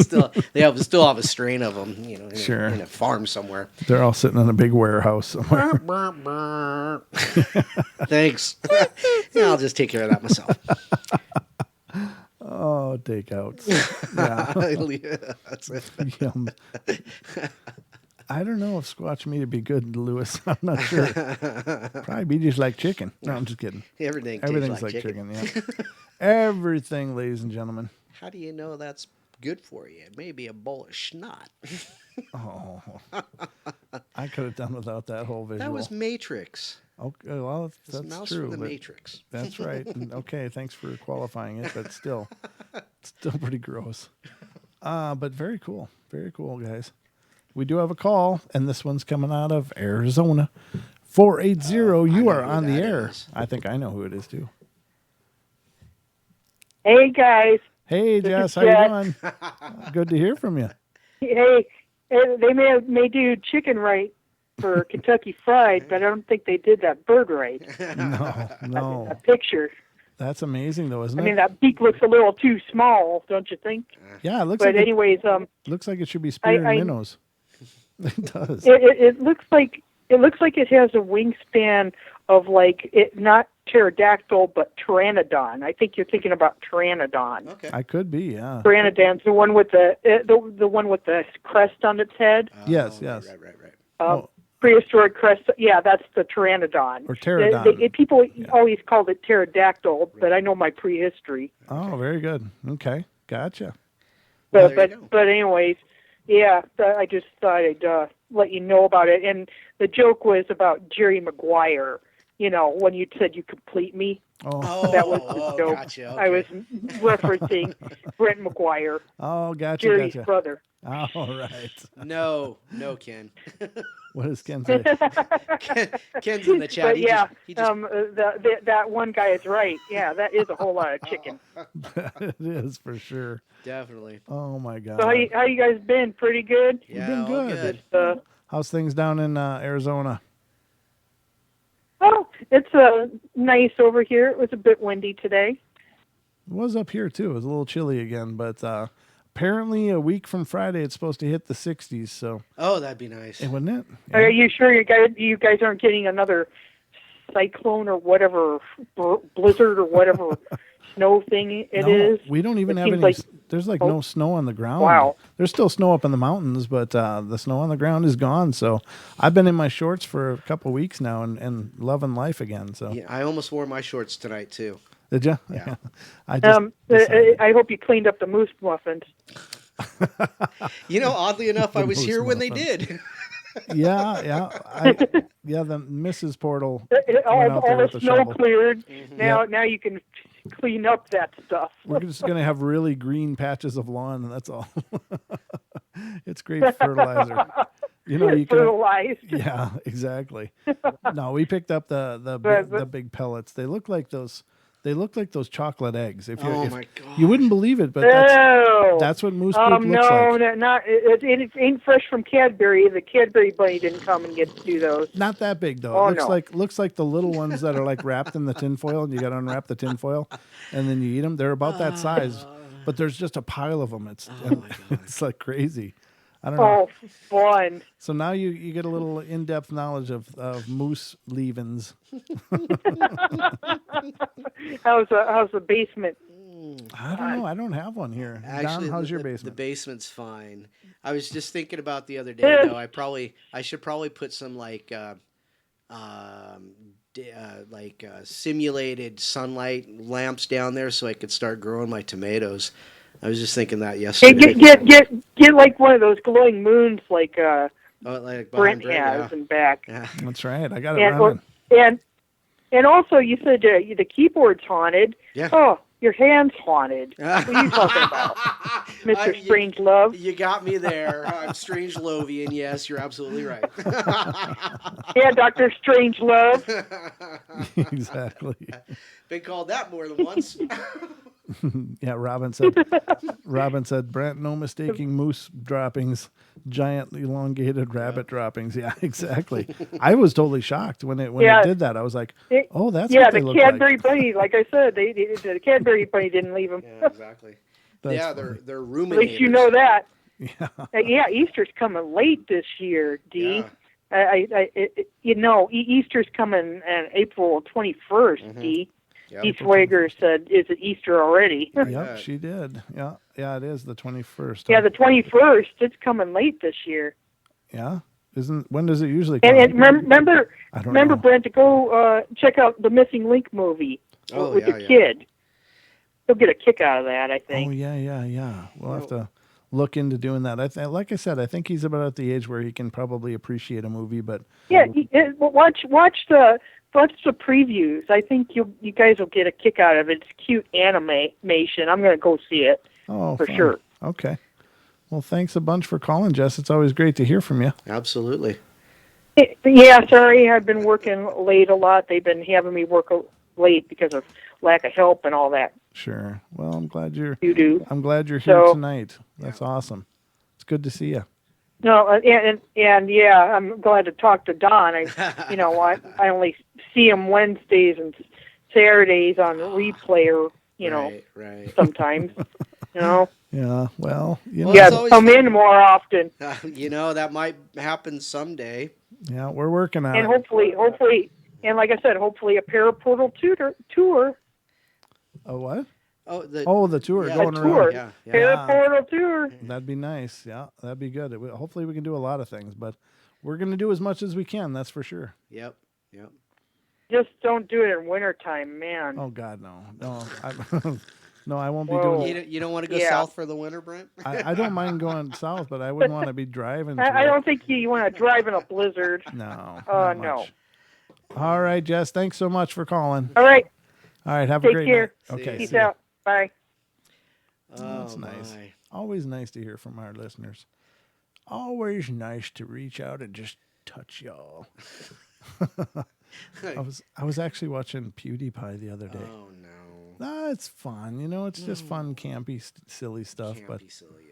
Still they still have a strain of them. Sure. In a farm somewhere. They're all sitting in a big warehouse somewhere. Thanks. Yeah, I'll just take care of that myself. Oh, takeouts. Yeah. That's it. Yum. I don't know if squatch meat would be good, Lewis. I'm not sure. Probably be just like chicken. No, I'm just kidding. Everything's like chicken. Yeah. Everything, ladies and gentlemen. How do you know that's good for you? It may be a bowl of schnot. Oh, I could have done without that whole visual. That was Matrix. Okay, well, It's that's mouse true. from the but Matrix. That's right. And, okay, thanks for qualifying it, but still pretty gross. But very cool. Very cool, guys. We do have a call, and this one's coming out of Arizona. 480, you are on the air. Is. I think I know who it is, too. Hey guys. Hey, This is Jess, how you Jess. doing? Good to hear from you. Hey, they may do chicken right for Kentucky Fried, but I don't think they did that bird right. No. That picture. That's amazing, though, isn't it? I mean, that beak looks a little too small, don't you think? Yeah, it looks But like anyways, looks like it should be spearing minnows. It does. it looks like it has a wingspan of not pterodactyl but pteranodon. I think you're thinking about pteranodon. Okay. I could be, yeah. Pteranodon's the one with the one with the crest on its head. Yes. Right. Prehistoric crest. Yeah, that's the pteranodon. Or pterodon. People always called it pterodactyl, but I know my prehistory. Oh, very good. Okay, gotcha. Well, there you go. But anyways, yeah, I just thought I'd let you know about it. And the joke was about Jerry Maguire. When you said you complete me, that was the joke. Gotcha, okay. I was referencing Brent Maguire, Oh, gotcha, Jerry's gotcha. brother. All right. No, Ken. What does Ken say? Ken's in the chat. But He yeah, just that one guy is right. Yeah, that is a whole lot of chicken. It is for sure. definitely. Oh my God. So how you guys been? Pretty good. Yeah, been all good. good. How's things down in Arizona? Oh, it's nice over here. It was a bit windy today. It was up here too. It was a little chilly again, but apparently a week from Friday it's supposed to hit the 60s. So, Oh, that'd be nice. wouldn't it? Are you sure you guys aren't getting another cyclone or whatever, blizzard or whatever snow thing it is. We don't even It have seems any. like- There's like no snow on the ground. Wow. There's still snow up in the mountains, but the snow on the ground is gone. So I've been in my shorts for a couple of weeks now and loving life again. So Yeah, I almost wore my shorts tonight too. did you? Yeah. I just decided. I hope you cleaned up the moose muffins. You know, oddly enough, I was most here when they muffins. did. Yeah. The Mrs. Portal. All went out there the with the snow shovel. cleared. Mm-hmm. Now you can clean up that stuff. We're just gonna have really green patches of lawn, and that's all. It's great fertilizer. You know, you can. Fertilized. Yeah, exactly. No, we picked up the big pellets. They look like those. They look like those chocolate eggs. If Oh my God. you wouldn't believe it, but Oh. that's what moose poop looks no, like. not it ain't fresh from Cadbury. The Cadbury bunny didn't come and get to do those. Not that big though. Oh, It no. looks like the little ones that are like wrapped in the tinfoil, and you got to unwrap the tinfoil, and then you eat them. They're about that size, but there's just a pile of them. It's like crazy. I don't know. Oh, fun! So now you get a little in-depth knowledge of moose leavings. How's the basement? I don't know. I don't have one here. Actually, Don, how's your the basement? basement's fine. I was just thinking about the other day though. I should probably put some like simulated sunlight lamps down there so I could start growing my tomatoes. I was just thinking that Hey, yesterday. get like one of those glowing moons like Like Brent behind has in back. Yeah. That's right. I got it running. And also you said the keyboard's haunted. Yeah. Oh, your hand's haunted. What are you talking about, Mr. Strangelove? You got me there. I'm Strange Lovian. Yes, you're absolutely right. Yeah, Dr. Strangelove. Exactly. Been called that more than once. Yeah, Robin said, Brent, no mistaking moose droppings, giant elongated rabbit droppings. Yeah, exactly. I was totally shocked when it did that. I was like, oh, that's what they the look Cadbury like. bunny, like I said, the Cadbury bunny didn't leave them. Yeah, exactly. That's yeah, funny. they're At ruminators. least you know that. Yeah. Yeah, Easter's coming late this year, Dee. Yeah. Easter's coming on April 21st, Dee. Yep. Dee Swager said, "Is it Easter already?" Yep, she did. Yeah, it is the 21st. Yeah, the 21st. It's coming late this year. Yeah, when does it usually come? And remember, I don't know. Brent, to go check out the Missing Link movie with the kid. He'll get a kick out of that, I think. Oh yeah. We'll have to look into doing that. Like I said, I think he's about at the age where he can probably appreciate a movie. But yeah, watch the previews. I think you guys will get a kick out of it. It's cute animation. I'm going to go see it for fun. sure. Okay. Well, thanks a bunch for calling, Jess. It's always great to hear from you. Absolutely. Yeah, sorry, I've been working late a lot. They've been having me work late because of lack of help and all that. Sure. Well, I'm glad you're here tonight. That's awesome. It's good to see you. No, and yeah, I'm glad to talk to Don. I only see him Wednesdays and Saturdays on replayer. Right. Sometimes. Yeah. Well, come in more often. That might happen someday. Yeah, we're working on and it. hopefully, and like I said, hopefully a Paraportal tour. A what? Oh, the tour yeah, going a tour. around. Yeah. Paraportal tour. That'd be nice. Yeah, that'd be good. Hopefully we can do a lot of things, but we're going to do as much as we can. That's for sure. Yep. Just don't do it in wintertime, man. Oh God, no. No, I won't be Whoa. doing it. You don't want to go south for the winter, Brent? I don't mind going south, but I wouldn't want to be driving. I don't think you want to drive in a blizzard. No. No. Much. All right, Jess. Thanks so much for calling. All right. Have a great care. night. Okay. Peace out. Bye. That's nice. Always nice to hear from our listeners. Always nice to reach out and just touch y'all. I was actually watching PewDiePie the other day. Oh no. It's fun. It's just fun, campy, silly stuff. Silly,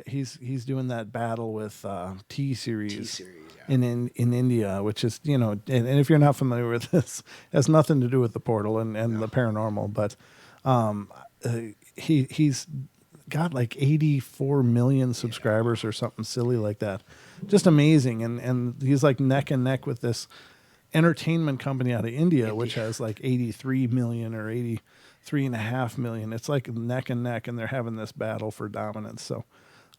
yes. He's doing that battle with T-Series. T-Series, in India, which is, and if you're not familiar with this, it has nothing to do with the portal and the paranormal, but he's got like 84 million subscribers or something silly like that. Just amazing. And he's like neck and neck with this entertainment company out of India, which has like 83 million or 83 3.5 million. It's like neck and neck, and they're having this battle for dominance. So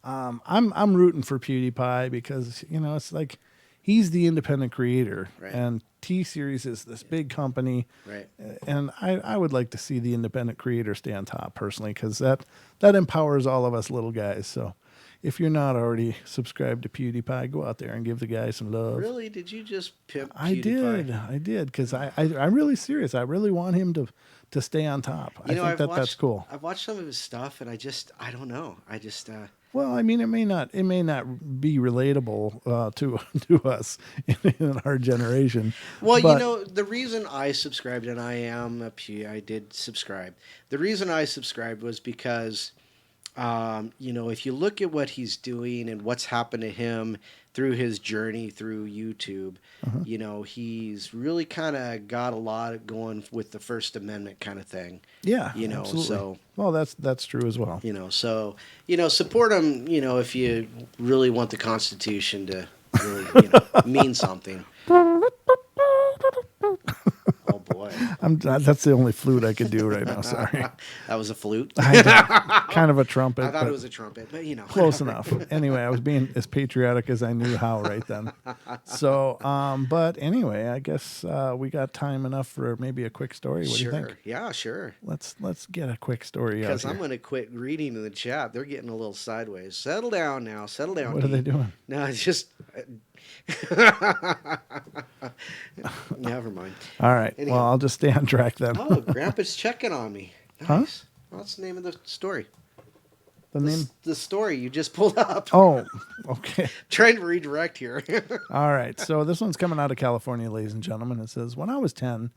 I'm rooting for PewDiePie because, you know, it's like he's the independent creator, Right. and T-Series is this big company. Right. And I would like to see the independent creator stay on top personally, because that empowers all of us little guys. So if you're not already subscribed to PewDiePie, go out there and give the guy some love. Really? Did you just pimp PewDiePie? I did, because I'm really serious. I really want him to stay on top. I think that's cool. I've watched some of his stuff, and I don't know. Well, I mean, it may not be relatable to us in our generation. Well, but, you know, the reason I subscribed, and I did subscribe. The reason I subscribed was because, you know, if you look at what he's doing and what's happened to him through his journey through YouTube, you know, he's really kind of got a lot going with the First Amendment kind of thing. Yeah, you know, absolutely. so well, that's true as well. You know, so you know, support him. You know, if you really want the Constitution to really, you know, mean something. Oh boy, that's the only flute I could do right now. Sorry. That was a flute. Kind of a trumpet. I thought it was a trumpet, but you know, close enough. Anyway, I was being as patriotic as I knew how right then. So, but anyway, I guess we got time enough for maybe a quick story. What do you think? Yeah, sure. Let's get a quick story out Because here. I'm going to quit reading in the chat. They're getting a little sideways. Settle down now. Settle down. What are they doing? No, it's just. Never mind. All right. Anyhow. Well, I'll just stay on track then. Oh, Grandpa's checking on me. Nice. Huh? What's the name of the story? The name? The story you just pulled up. Oh, okay. Trying to redirect here. All right. So this one's coming out of California, ladies and gentlemen. It says, when I was 10,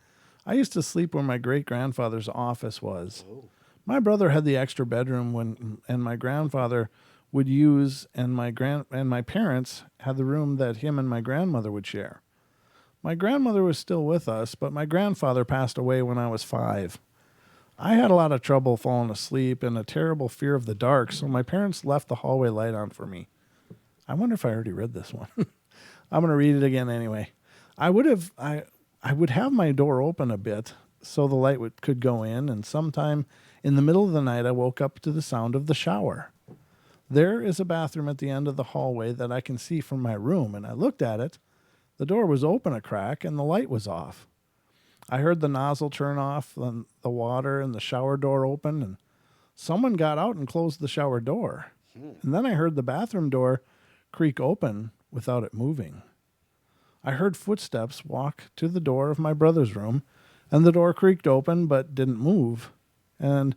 I used to sleep where my great-grandfather's office was. Oh. My brother had the extra bedroom and my grandfather would use, and my parents had the room that him and my grandmother would share. My grandmother was still with us, but my grandfather passed away when I was 5. I had a lot of trouble falling asleep and a terrible fear of the dark, so my parents left the hallway light on for me. I wonder if I already read this one. I'm going to read it again anyway. I would have my door open a bit so the light could go in, and sometime in the middle of the night I woke up to the sound of the shower. There is a bathroom at the end of the hallway that I can see from my room, and I looked at it. The door was open a crack, and the light was off. I heard the nozzle turn off, and the water, and the shower door open, and someone got out and closed the shower door. And then I heard the bathroom door creak open without it moving. I heard footsteps walk to the door of my brother's room, and the door creaked open but didn't move. And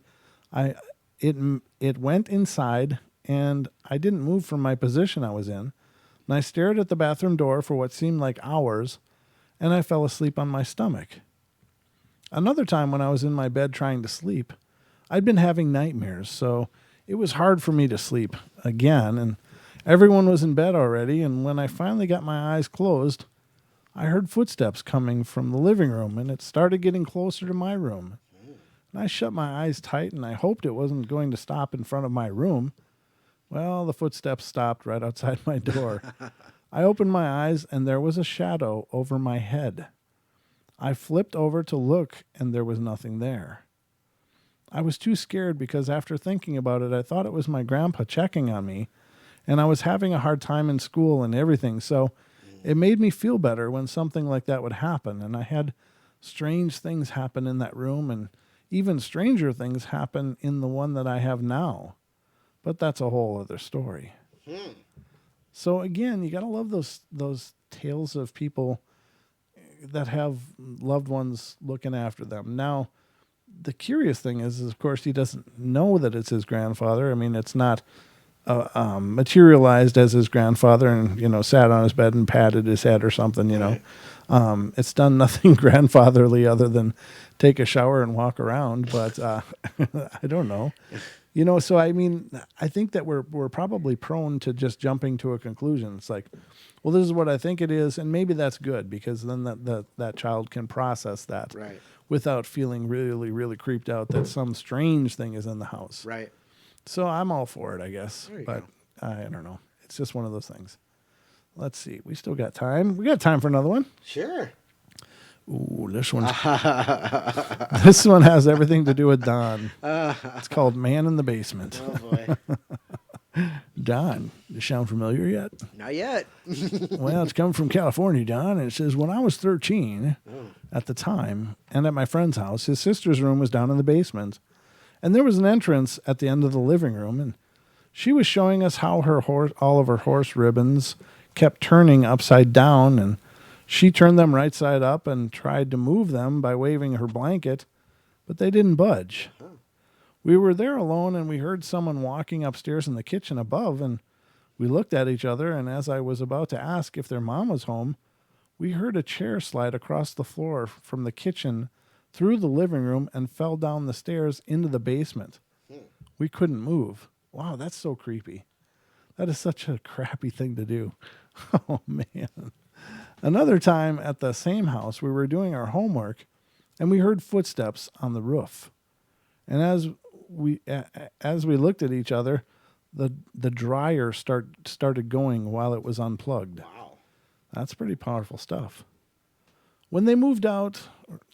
it went inside, and I didn't move from my position I was in. And I stared at the bathroom door for what seemed like hours, and I fell asleep on my stomach. Another time when I was in my bed trying to sleep, I'd been having nightmares, so it was hard for me to sleep again, and everyone was in bed already, and when I finally got my eyes closed, I heard footsteps coming from the living room, and it started getting closer to my room. And I shut my eyes tight, and I hoped it wasn't going to stop in front of my room. Well, the footsteps stopped right outside my door. I opened my eyes, and there was a shadow over my head. I flipped over to look, and there was nothing there. I was too scared because after thinking about it, I thought it was my grandpa checking on me, and I was having a hard time in school and everything, so it made me feel better when something like that would happen, and I had strange things happen in that room, and even stranger things happen in the one that I have now. But that's a whole other story. So again, you got to love those tales of people that have loved ones looking after them. Now, the curious thing is of course, he doesn't know that it's his grandfather. I mean, it's not materialized as his grandfather and, you know, sat on his bed and patted his head or something, you know. It's done nothing grandfatherly other than take a shower and walk around. But I don't know. You know, so I mean, I think that we're probably prone to just jumping to a conclusion. It's like, well, this is what I think it is, and maybe that's good because then that child can process that Right. without feeling really, really creeped out that some strange thing is in the house. Right. So I'm all for it, I guess. There you But go. I don't know. It's just one of those things. Let's see. We still got time. We got time for another one. Sure. Ooh, this one has everything to do with Don. It's called Man in the Basement. Oh boy. Don, does it sound familiar yet? Not yet. Well, it's coming from California, Don, and it says, when I was 13 at the time, and at my friend's house, his sister's room was down in the basement, and there was an entrance at the end of the living room, and she was showing us how all of her horse ribbons kept turning upside down, and she turned them right side up and tried to move them by waving her blanket, but they didn't budge. We were there alone, and we heard someone walking upstairs in the kitchen above, and we looked at each other, and as I was about to ask if their mom was home, we heard a chair slide across the floor from the kitchen through the living room and fell down the stairs into the basement. We couldn't move. Wow, that's so creepy. That is such a crappy thing to do. Oh, man. Another time at the same house, we were doing our homework, and we heard footsteps on the roof. And as we looked at each other, the dryer started going while it was unplugged. Wow. That's pretty powerful stuff. When they moved out,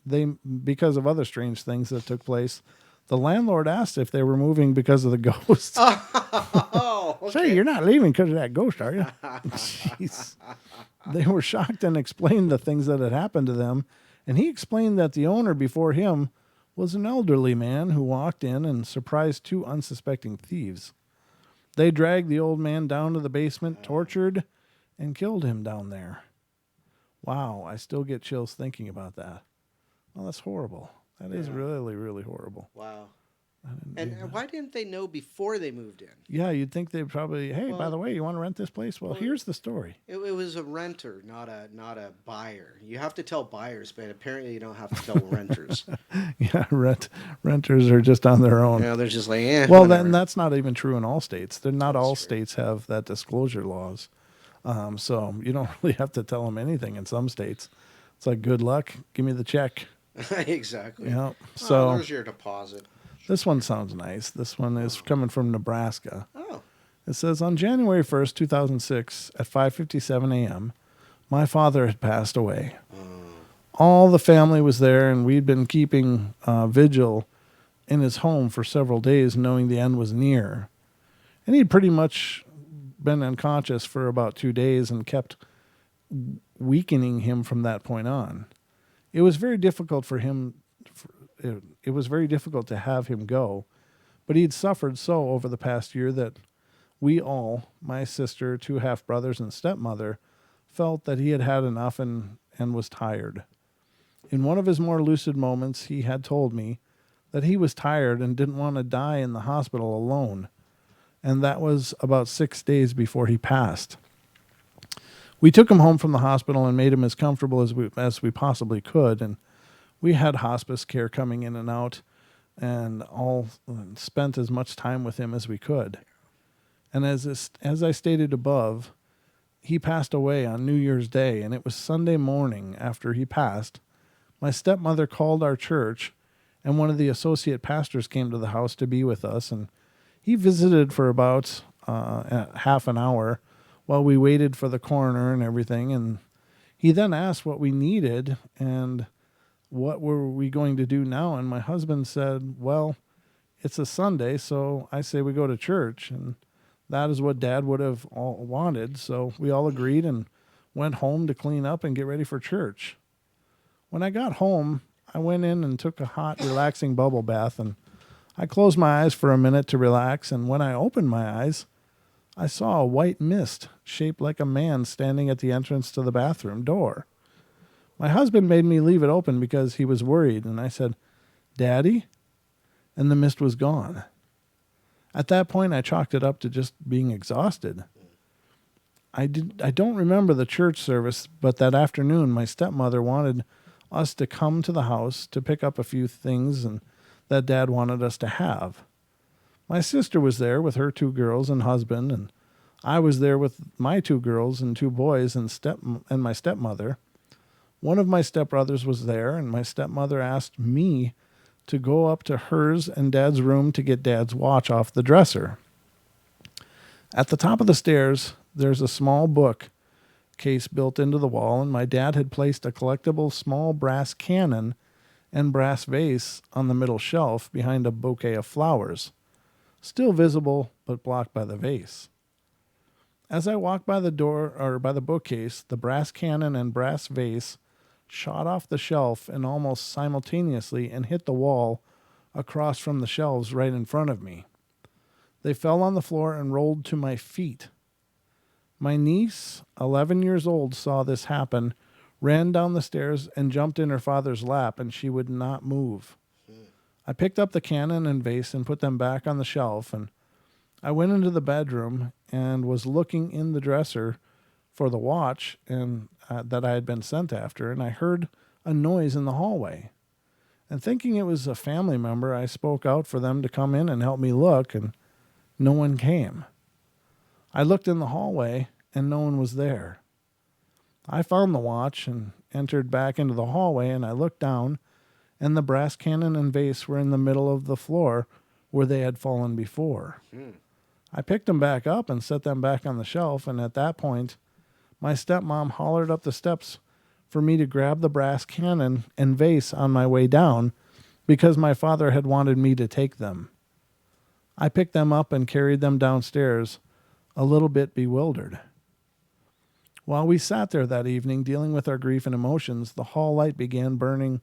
because of other strange things that took place, the landlord asked if they were moving because of the ghost. Oh, okay. Say, you're not leaving because of that ghost, are you? Jeez. They were shocked and explained the things that had happened to them, and he explained that the owner before him was an elderly man who walked in and surprised two unsuspecting thieves. They dragged the old man down to the basement, tortured, and killed him down there. Wow, I still get chills thinking about that. Well, that's horrible. That is really, really horrible. Wow. And why didn't they know before they moved in? Yeah, you'd think they'd probably, hey, by the way, you want to rent this place? Well, here's the story. It was a renter, not a buyer. You have to tell buyers, but apparently you don't have to tell renters. Yeah, renters are just on their own. Yeah, they're just like, eh. Well, whatever. then that's not even true in all states. Not all states have that disclosure laws. So you don't really have to tell them anything in some states. It's like, good luck, give me the check. Exactly. Yeah. So there's your deposit. This one sounds nice. This one is coming from Nebraska. Oh. It says, on January 1st, 2006, at 5:57 a.m., my father had passed away. All the family was there, and we'd been keeping vigil in his home for several days, knowing the end was near. And he'd pretty much been unconscious for about 2 days and kept weakening him from that point on. It was very difficult for him. It was very difficult to have him go, but he'd suffered so over the past year that we all, my sister, 2 half-brothers, and stepmother, felt that he had had enough and was tired. In one of his more lucid moments, he had told me that he was tired and didn't want to die in the hospital alone, and that was about 6 days before he passed. We took him home from the hospital and made him as comfortable as we possibly could, and we had hospice care coming in and out, and all spent as much time with him as we could. And as I stated above, he passed away on New Year's Day, and it was Sunday morning after he passed. My stepmother called our church, and one of the associate pastors came to the house to be with us, and he visited for about half an hour while we waited for the coroner and everything, and he then asked what we needed and what were we going to do now? And my husband said, well, it's a Sunday, so I say we go to church. And that is what Dad would have all wanted. So we all agreed and went home to clean up and get ready for church. When I got home, I went in and took a hot, relaxing bubble bath. And I closed my eyes for a minute to relax. And when I opened my eyes, I saw a white mist shaped like a man standing at the entrance to the bathroom door. My husband made me leave it open because he was worried, and I said, Daddy? And the mist was gone. At that point, I chalked it up to just being exhausted. I don't remember the church service, but that afternoon, my stepmother wanted us to come to the house to pick up a few things and that Dad wanted us to have. My sister was there with her 2 girls and husband, and I was there with my 2 girls and 2 boys and my stepmother. One of my stepbrothers was there, and my stepmother asked me to go up to hers and Dad's room to get Dad's watch off the dresser. At the top of the stairs, there's a small book, case built into the wall, and my dad had placed a collectible small brass cannon and brass vase on the middle shelf behind a bouquet of flowers, still visible but blocked by the vase. As I walked by the door or by the bookcase, the brass cannon and brass vase shot off the shelf and almost simultaneously and hit the wall across from the shelves right in front of me. They fell on the floor and rolled to my feet. My niece, 11 years old, saw this happen, ran down the stairs and jumped in her father's lap, and she would not move. I picked up the cannon and vase and put them back on the shelf, and I went into the bedroom and was looking in the dresser for the watch and that I had been sent after, and I heard a noise in the hallway. And thinking it was a family member, I spoke out for them to come in and help me look, and no one came. I looked in the hallway, and no one was there. I found the watch and entered back into the hallway, and I looked down, and the brass cannon and vase were in the middle of the floor where they had fallen before. I picked them back up and set them back on the shelf, and at that point, my stepmom hollered up the steps for me to grab the brass cannon and vase on my way down because my father had wanted me to take them. I picked them up and carried them downstairs, a little bit bewildered. While we sat there that evening dealing with our grief and emotions, the hall light began burning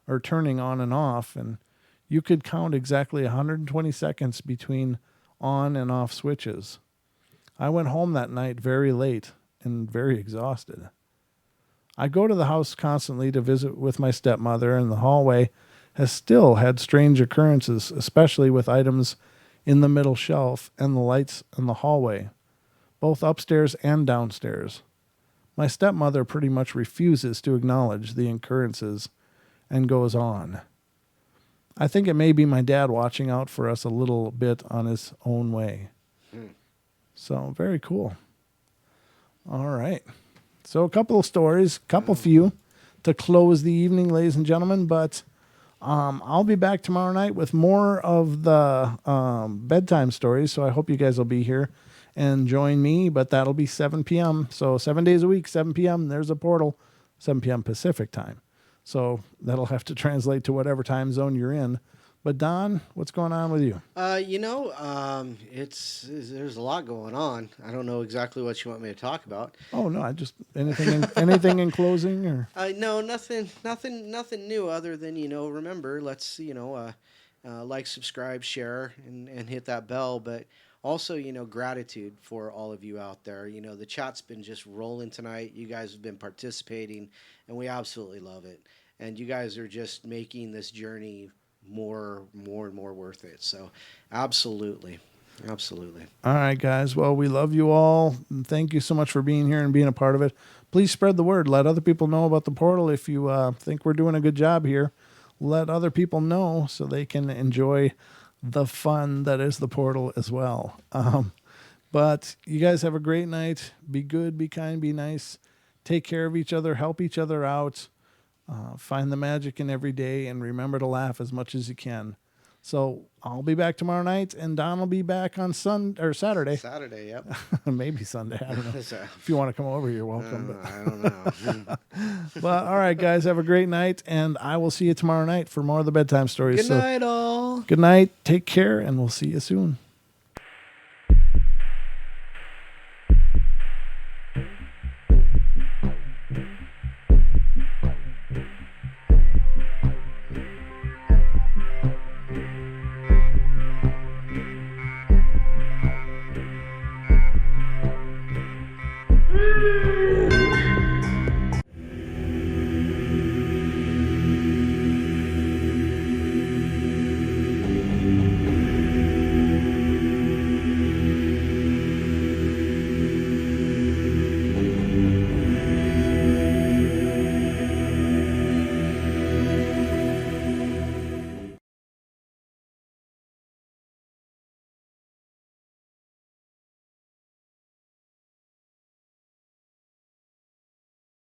or turning on and off, and you could count exactly 120 seconds between on and off switches. I went home that night very late and very exhausted. I go to the house constantly to visit with my stepmother, and the hallway has still had strange occurrences, especially with items in the middle shelf and the lights in the hallway, both upstairs and downstairs. My stepmother pretty much refuses to acknowledge the occurrences and goes on. I think it may be my dad watching out for us a little bit on his own way. So, very cool. All right. So, a couple of stories, few to close the evening, ladies and gentlemen. But I'll be back tomorrow night with more of the bedtime stories. So, I hope you guys will be here and join me. But that'll be 7 p.m. So, 7 days a week, 7 p.m. There's a portal, 7 p.m. Pacific time. So, that'll have to translate to whatever time zone you're in. But Don, what's going on with you? There's a lot going on. I don't know exactly what you want me to talk about. Oh no, I just anything in closing or no, nothing new other than remember, let's like, subscribe, share, and hit that bell. But also gratitude for all of you out there. The chat's been just rolling tonight. You guys have been participating, and we absolutely love it. And you guys are just making this journey more and more worth it. So absolutely. All right, guys. Well, we love you all. And thank you so much for being here and being a part of it. Please spread the word. Let other people know about the portal. If you think we're doing a good job here, let other people know so they can enjoy the fun that is the portal as well. But you guys have a great night. Be good, be kind, be nice. Take care of each other. Help each other out. Find the magic in every day, and remember to laugh as much as you can. So I'll be back tomorrow night, and Don will be back on Saturday. Saturday, yep. Maybe Sunday. I don't know. If you want to come over, you're welcome. I don't know. But all right, guys, have a great night, and I will see you tomorrow night for more of the bedtime stories. Good night, all. Good night. Take care, and we'll see you soon.